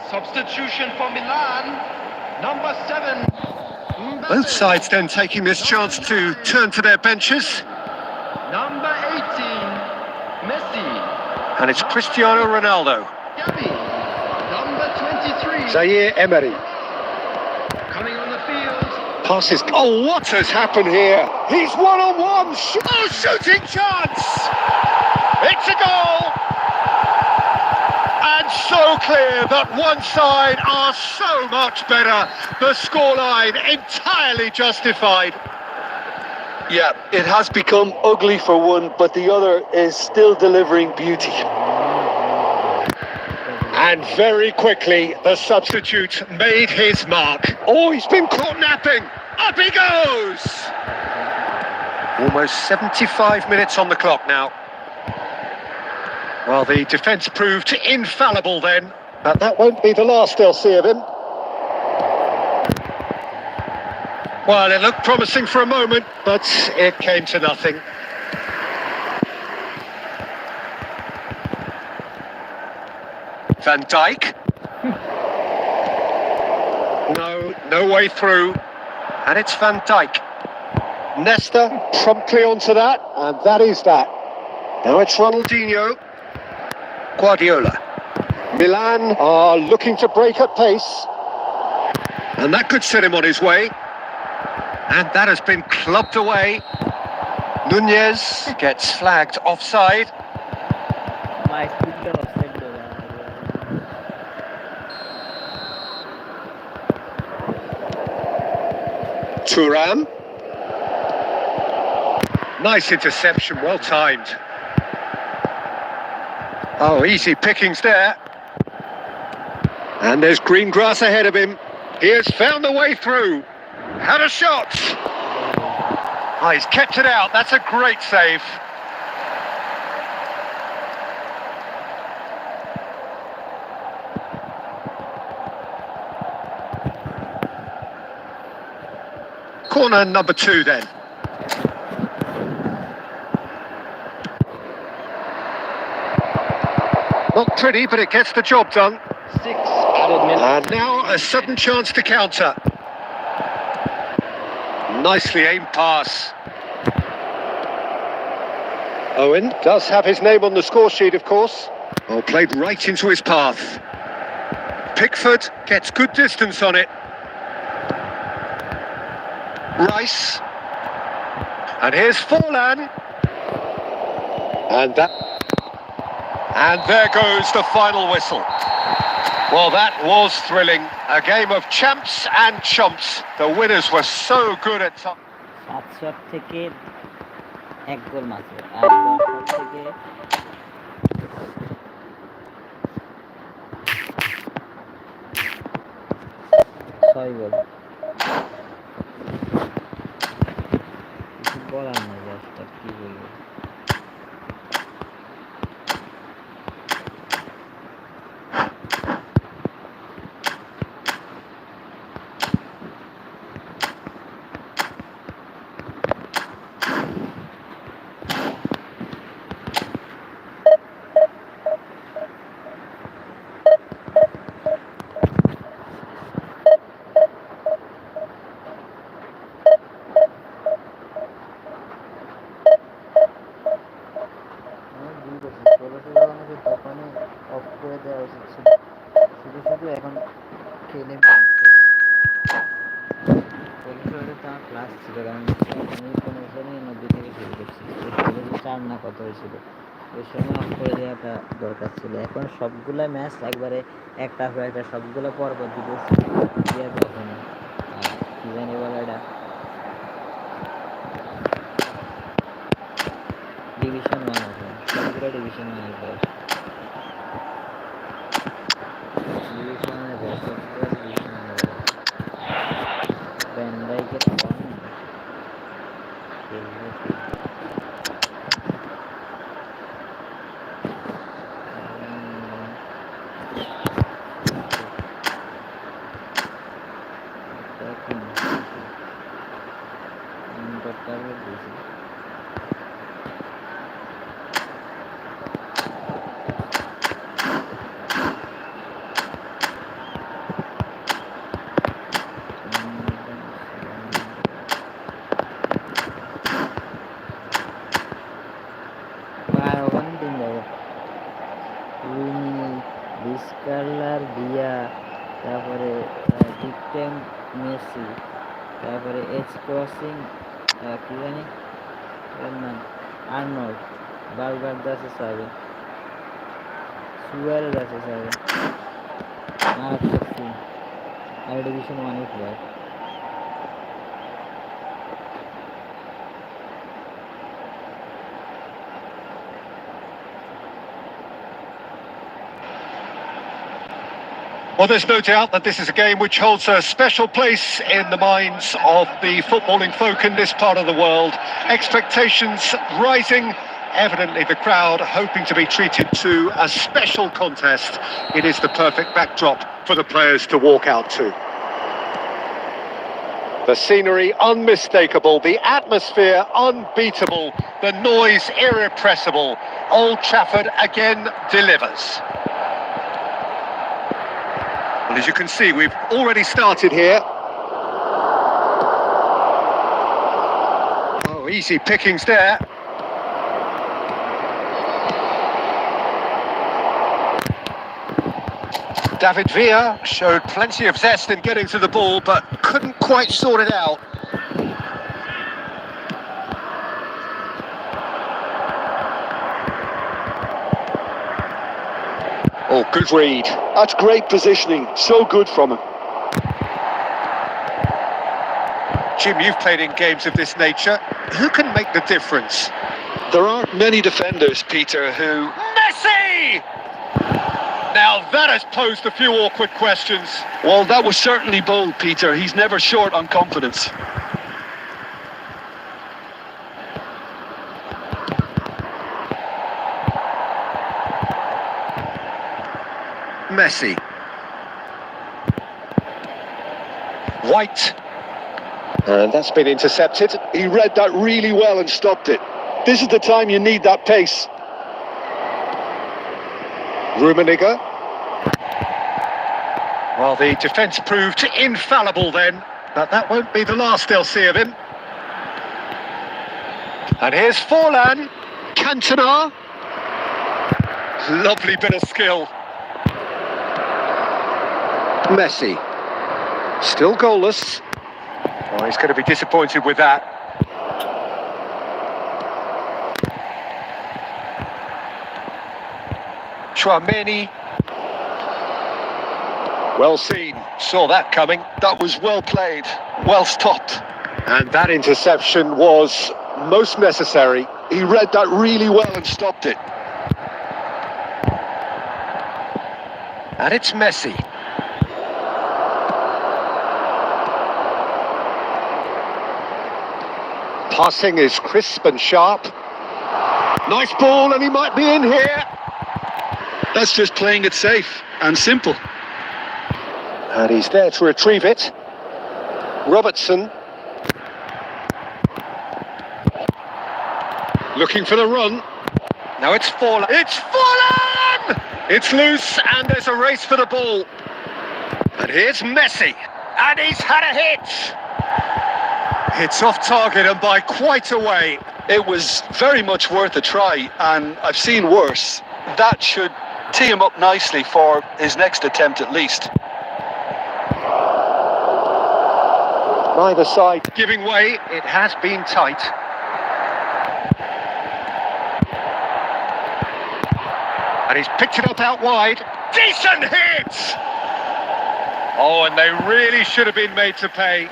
Substitution for Milan, number 7. Mbappe. Both sides then taking this chance to turn to their benches. Number 18, Messi. And it's Cristiano Ronaldo. Gavi. Number 23. Zaire Emery. Coming on the field. Passes. Oh, what has happened here? He's one-on-one. Oh, shooting chance! It's a goal! And so clear that one side are so much better. The scoreline entirely justified. Yeah, it has become ugly for one, but the other is still delivering beauty. And very quickly, the substitute made his mark. Oh, he's been caught napping. Up he goes! Almost 75 minutes on the clock now. Well, the defence proved infallible then, but that won't be the last they'll see of him. Well, it looked promising for a moment, but it came to nothing. Van Dijk. No way through. And it's Van Dijk. Nesta promptly onto that, and that is that. Now it's Ronaldinho. Guardiola. Milan are looking to break at pace. And that could set him on his way. And that has been clubbed away. Nunez gets flagged offside. My speaker offside though. Thuram. Nice interception, well timed. Oh, easy pickings there. And there's green grass ahead of him. He has found the way through. Had a shot. Oh, he's kept it out. That's a great save. Corner number 2 then. Not pretty, but it gets the job done. 6 added minutes. And now a sudden chance to counter. Nicely aimed pass. Owen does have his name on the score sheet, of course. Oh, played right into his path. Pickford gets good distance on it. Rice. And here's Forlan. And there goes the final whistle. Well, that was thrilling. A game of champs and chumps. The winners were so good at times. 7 shot থেকে 1 গোল মাত্র আর 10 shot থেকে 6 গোল কিছু বলার নেই just কি বলবো শুধু এখন খেলে ক্লাস ছিল কারণ আমি প্রমোশনে 90 থেকে শুরু করছি 4 না কত হয়েছিল ওই সময় অফ করে দেওয়াটা দরকার ছিল এখন সবগুলা ম্যাচ একবারে একটা হয়ে একটা সবগুলো পরপর দিতেছি দিয়ে কখনো কি জানি বলে এটা ডিভিশন 1 আছে সবগুলো ডিভিশন 1 আছে তারপরে টিকটেম মেসি তারপরে এজ ক্রসিং কি জানি আর্নল্ড বালগার্ড আছে 7 সুয়ারেজ আছে 7 আর ডিভিশন 1 এ player Well, there's no doubt that this is a game which holds a special place in the minds of the footballing folk in this part of the world. Expectations rising. Evidently the crowd hoping to be treated to a special contest. It is the perfect backdrop for the players to walk out to. The scenery unmistakable, the atmosphere unbeatable, the noise irrepressible. Old Trafford again delivers. And as you can see, we've already started here. Oh, easy pickings there. David Villa showed plenty of zest in getting to the ball, but couldn't quite sort it out. Oh, good read. That's great positioning. So good from him. Jim, you've played in games of this nature. Who can make the difference? There aren't many defenders, Peter, who... Messi! Now that has posed a few awkward questions. Well, that was certainly bold, Peter. He's never short on confidence. Messi. White. And that's been intercepted. He read that really well and stopped it. This is the time you need that pace. Rummenigge. Well, the defence proved infallible then, but that won't be the last they'll see of him. And here's Forlan. Cantona. Lovely bit of skill. Messi. Still goalless. Oh, he's going to be disappointed with that. Chouameni. Well seen. Saw that coming. That was well played, well stopped. And that interception was most necessary. He read that really well and stopped it. And it's Messi. Passing is crisp and sharp. Nice ball, and he might be in here. That's just playing it safe and simple. And he's there to retrieve it. Robertson. Looking for the run. Now it's Forlan. It's Forlan! It's loose, and there's a race for the ball. And here's Messi. And he's had a hit. It's off target and by quite a way. It was very much worth a try, and I've seen worse. That should tee him up nicely for his next attempt at least. Neither side giving way. It has been tight. And he's picked it up out wide. Decent hit! Oh, and they really should have been made to pay.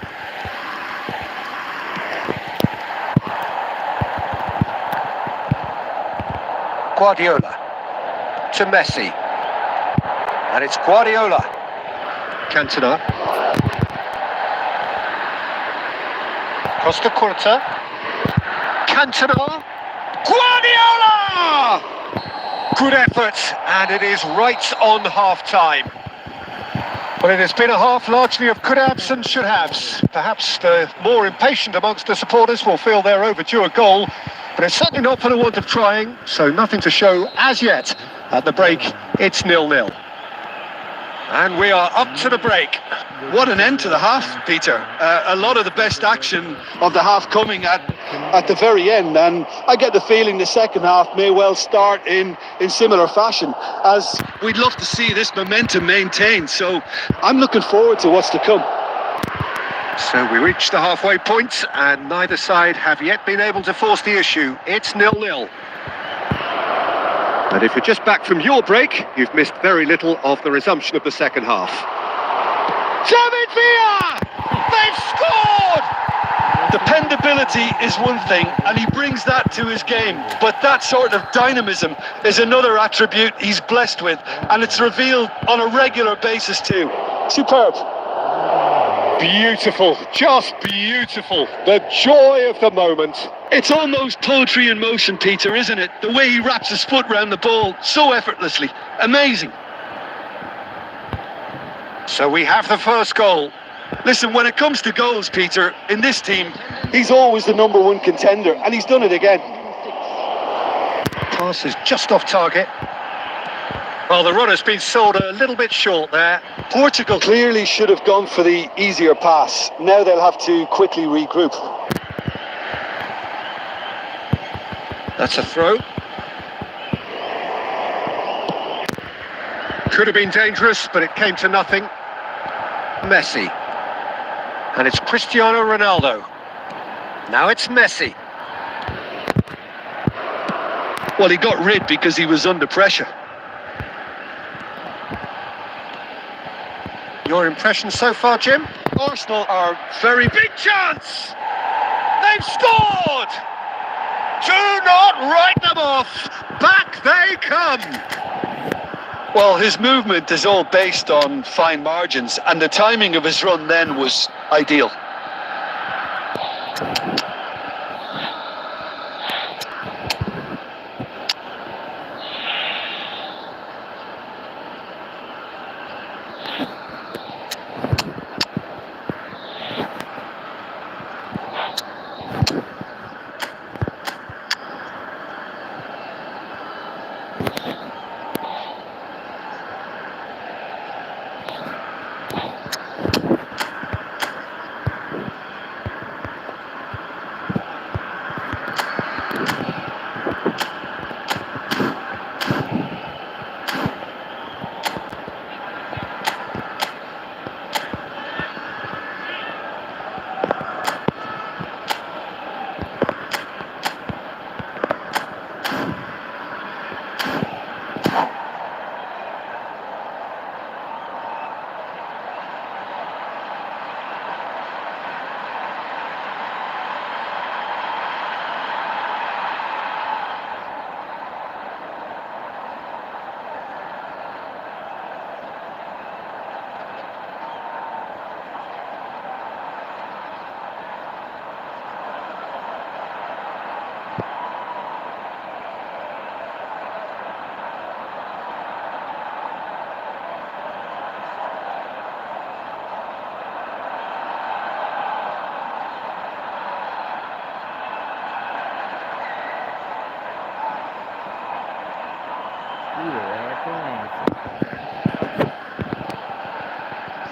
Guardiola to Messi. And it's Guardiola. Cantona. Costa Curta. Cantona. Guardiola! Good effort, and it is right on half-time. But it has been a half largely of could-haves and should-haves. Perhaps the more impatient amongst the supporters will feel they're overdue a goal, but it's certainly not for the want of trying, so nothing to show as yet. At the break, it's 0-0. And we are up to the break. What an end to the half, Peter. A lot of the best action of the half coming at the very end, and I get the feeling the second half may well start in similar fashion, as we'd love to see this momentum maintained, so I'm looking forward to what's to come. So we reach the halfway point, and neither side have yet been able to force the issue. It's 0-0. And if you're just back from your break, you've missed very little of the resumption of the second half. David Villa! They've scored! Dependability is one thing, and he brings that to his game, but that sort of dynamism is another attribute he's blessed with, and it's revealed on a regular basis too. Superb. Beautiful, just beautiful. The joy of the moment. It's almost poetry in motion, Peter, isn't it? The way he wraps his foot round the ball so effortlessly. Amazing. So we have the first goal. Listen, when it comes to goals, Peter, in this team, he's always the #1 contender, and he's done it again. Pass is just off target. Well, the run has been sold a little bit short there. Portugal clearly should have gone for the easier pass. Now they'll have to quickly regroup. That's a throw. Could have been dangerous, but it came to nothing. Messi. And it's Cristiano Ronaldo. Now it's Messi. Well, he got rid because he was under pressure. Your impression so far, Jim? Arsenal are very big. Big chance! They've scored! Do not write them off! Back they come! Well, his movement is all based on fine margins, and the timing of his run then was ideal.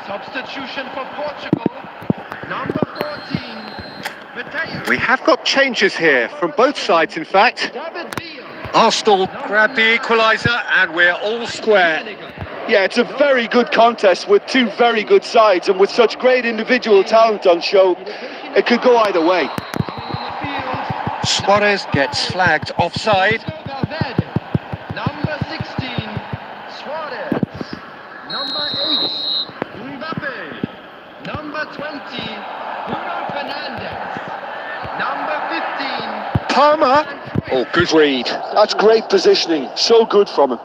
Substitution for Portugal. Number 14. Mateo. We have got changes here from both sides, in fact. David Villa. Arsenal grabbed the equaliser and we're all square. Yeah, it's a very good contest with two very good sides, and with such great individual talent on show, it could go either way. Suarez gets flagged offside. Valverde. Number 16. Suarez. Number 8. Mbappe. Number 20. Bruno Fernandes. Number 15. Palmer. Oh, good read. That's great positioning, so good from him.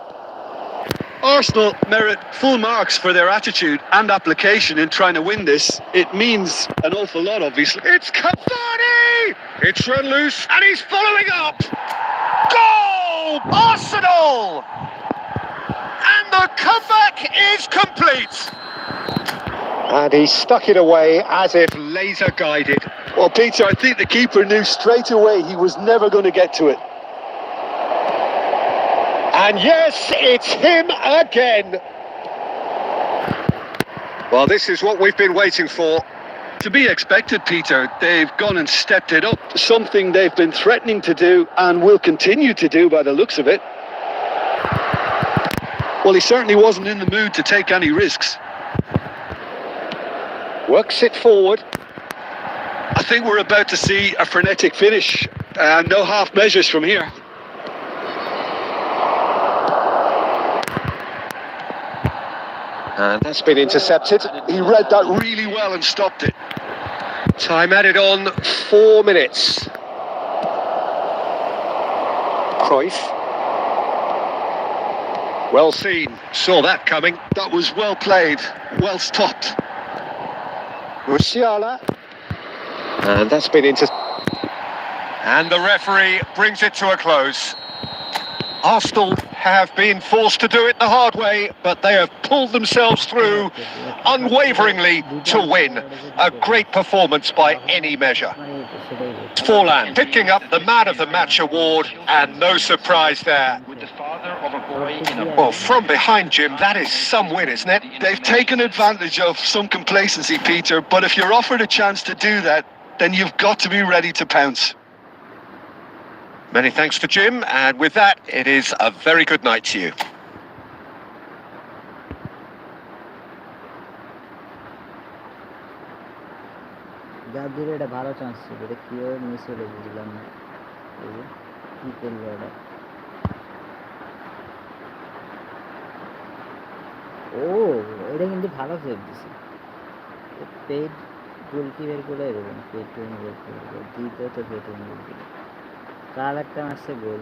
Arsenal merit full marks for their attitude and application in trying to win this. It means an awful lot, obviously. It's Cavani! It's run loose and he's following up. Goal! Arsenal! And the comeback is complete. And he stuck it away as if laser guided. Well, Peter, I think the keeper knew straight away he was never going to get to it. And yes, it's him again. Well, this is what we've been waiting for. To be expected, Peter. They've gone and stepped it up. Something they've been threatening to do and will continue to do by the looks of it. Well, he certainly wasn't in the mood to take any risks. Works it forward. I think we're about to see a frenetic finish. No half measures from here. And that's been intercepted. He read that really well and stopped it. Time added on, 4 minutes. Cruyff. Well seen, saw that coming. That was well played, well stopped. Musiala. And that's been And the referee brings it to a close. Arsenal have been forced to do it the hard way, but they have pulled themselves through unwaveringly to win. A great performance by any measure. Forlan picking up the Man of the Match award, and no surprise there. With the father of a boy Well, from behind, Jim, that is some win, isn't it? They've taken advantage of some complacency, Peter, but if you're offered a chance to do that, then you've got to be ready to pounce. Many thanks to Jim, and with that, it is a very good night to you. গাব্বির এটা ভালো chance ছিল, এটা কীভাবে miss হলো বুঝলাম না। এই যে কী করলো এটা, ও এটা কিন্তু ভালো সেভ দিছে। পেড গোলকিপার করে এরকম পেড গোলকিপার দ্বিতীয়ত পেড গোলকিপার কার একটা মারছে গোল,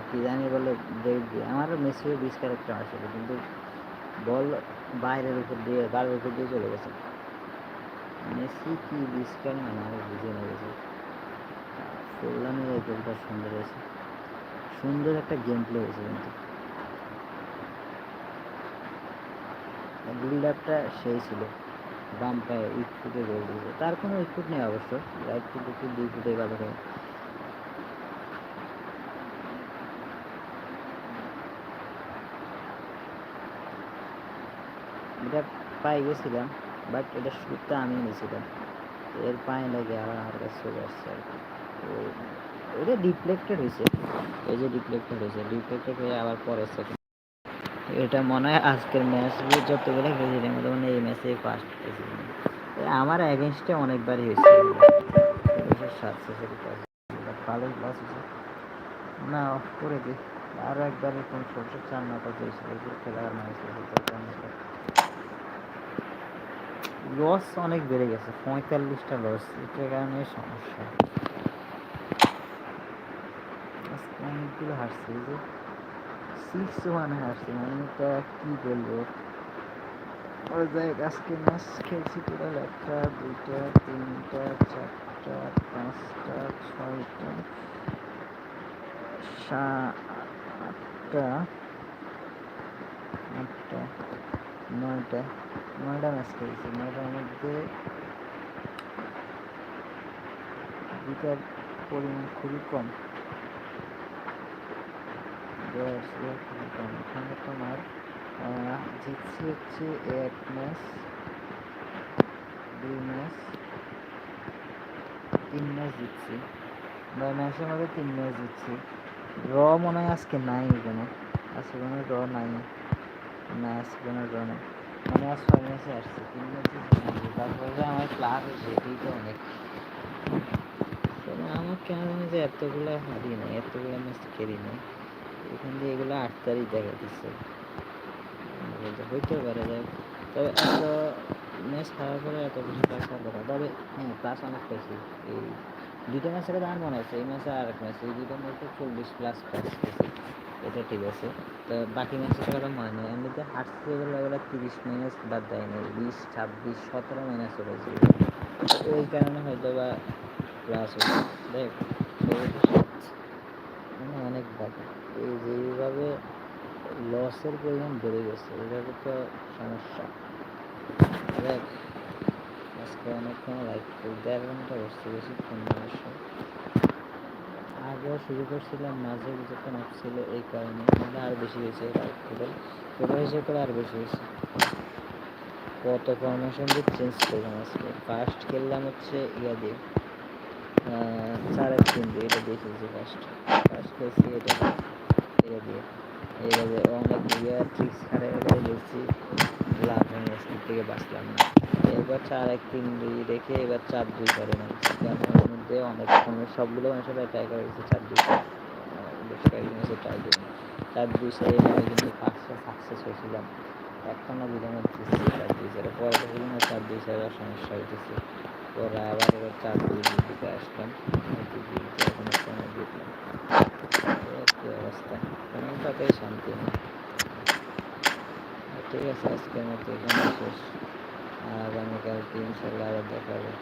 কি জানি বলে ব্রেক দিয়ে। আমারও মেসিও 20 ক্যারেক্টার আসলে, কিন্তু বল বাইরের উপর দিয়ে বারের উপর দিয়ে চলে গেছে। মেসি কি 20 ক্যার মানে আমি বুঝে নিয়ে গেছি। ফুললামের এই গোলটা সুন্দর হয়েছে, সুন্দর একটা গেম প্লে হয়েছে। কিন্তু বিল্ড আপটা সেই ছিল, বাম পায়ে উইক ফুটে গোল দিয়েছে। তার কোনো উইক ফুট নেই অবশ্য, রাইট ফুট একটু 2 ফুটে বাধা দেয়। এটা পায়ে গেছিলাম, বাট এটা শুটটা আমি নিয়েছিলাম, এর পায়ে লেগে আবার আমার কাছে চলে আসছে আর কি। তো এটা ডিফ্লেক্টেড হয়েছে, এই যে ডিফ্লেক্টেড হয়েছে, ডিফ্লেক্টেড হয়ে আবার পরের সেকেন্ড। এটা মনে হয় আজকের ম্যাচ যতগুলো খেলেছিলাম মধ্যে মানে এই ম্যাচে ফার্স্ট খেলেছিলাম। আমার অ্যাগেনস্টে অনেকবারই হয়েছে, 7 ভালোই লস হয়েছে না, অফ করে দিই। আরও একবার এরকম ছোট 4-9টা হয়েছিল, খেলার ম্যাচ লস অনেক বেড়ে গেছে, 45টা লস, এটার কারণে সমস্যা। আজকে অনেকগুলো হারছে, যে 6-1 হারছে, মানে এটা কী বলবো। ওই যাই আজকে ম্যাচ খেলছি টোটাল 1টা 2টা 3টা 4টা 5টা 6টা 8টা 9টা ম্যাচ খেলছি। 9টার মধ্যে জিতার পরিমাণ খুবই কম, খুবই কম। এখানে তোমার জিতছি হচ্ছে 1 ম্যাচ 2 ম্যাচ 3 ম্যাচ জিতছি, 9 ম্যাচের মধ্যে 3 ম্যাচ জিতছি। র মনে হয় আজকে নাই, কোনো আজকে কোনো র নাই, ম্যাচ কোনো র নেই, মানে আজ 6 ম্যাচে আসছে, 3 ম্যাচে জিতছি। তারপরে আমার ক্লাব হয়েছে, এটাই তো অনেক। আমার কেন জানি যে এতগুলো হারি নাই, এতগুলো ম্যাচ খেলি নাই, এখান দিয়ে এগুলো 8 তারিখ দেখা দিচ্ছে, হইতে পারে। যাই তবে এত ম্যাচ হারার পরে এত বেশি ক্লাস হবে না, তবে হ্যাঁ ক্লাস অনেক পেয়েছি। এই 2টা ম্যাচের দাম মনে আছে, এই ম্যাচে আর এক ম্যাচ, এই 2টা ম্যাচে 40+ ক্লাস পেয়েছি, এটা ঠিক আছে। তো বাকি ম্যাচের কথা মনে নেই, এমনিতে হারছে এগুলো 30 মাইনাস বাদ দেয় না, 20 26 17 মাইনাস হয়েছে, ওই কারণে হয়তো বা ক্লাস হয়েছে। দেখ মানে অনেক বাকি, এই যে এইভাবে লসের পরিমাণ বেড়ে গেছে, এভাবে তো সমস্যা। দেখ আজকে অনেকক্ষণ লাইক 1.5 ঘন্টা বসতে বেশিক্ষণ অবশ্য। আগেও শুরু করছিলাম, মাঝে যখন অফ ছিল, এই কারণে মানে আরও বেশি হয়েছে, টোটাল হিসেবে করে আরও বেশি হয়েছে। কত ফরমেশন দিয়ে চেঞ্জ করলাম আজকে। ফার্স্ট খেললাম হচ্ছে ইয়া দিয়ে 4-3 দিয়ে, এটা দিয়ে খেলছি ফার্স্ট খেলছি এটা দিয়ে, এইভাবে অনেক ট্রিক্স খাটাই দেখছি, লাভ হয়ে স্কিপ থেকে বাঁচলাম না। এবার 4-1-3-2 রেখে এবার 4-2 করে নামছি, কারণ ওর মধ্যে অনেক সবগুলো মানুষের ট্রাই করা হয়েছে 4-2, বেশ কয়েকদিন হচ্ছে ট্রাই করিনি। 4-2 সাইড আমি কিন্তু ফার্স্টে সাকসেস হয়েছিলাম, একটা না 2টা ম্যাচ জিতছি 4-2 সাইডে, পরে দেখলাম 4-2 সাইডের সমস্যা হইতেছে, পরে আবার এবার 4-2 দিকে আসলাম, এখন একটা ম্যাচ জিতলাম। কি অবস্থা, কোনোটাতেই শান্তি নেই। ঠিক আছে, আজকের মতো এখানে শেষ, আগামীকালকে ইনশাল্লাহ আবার দেখা হবে।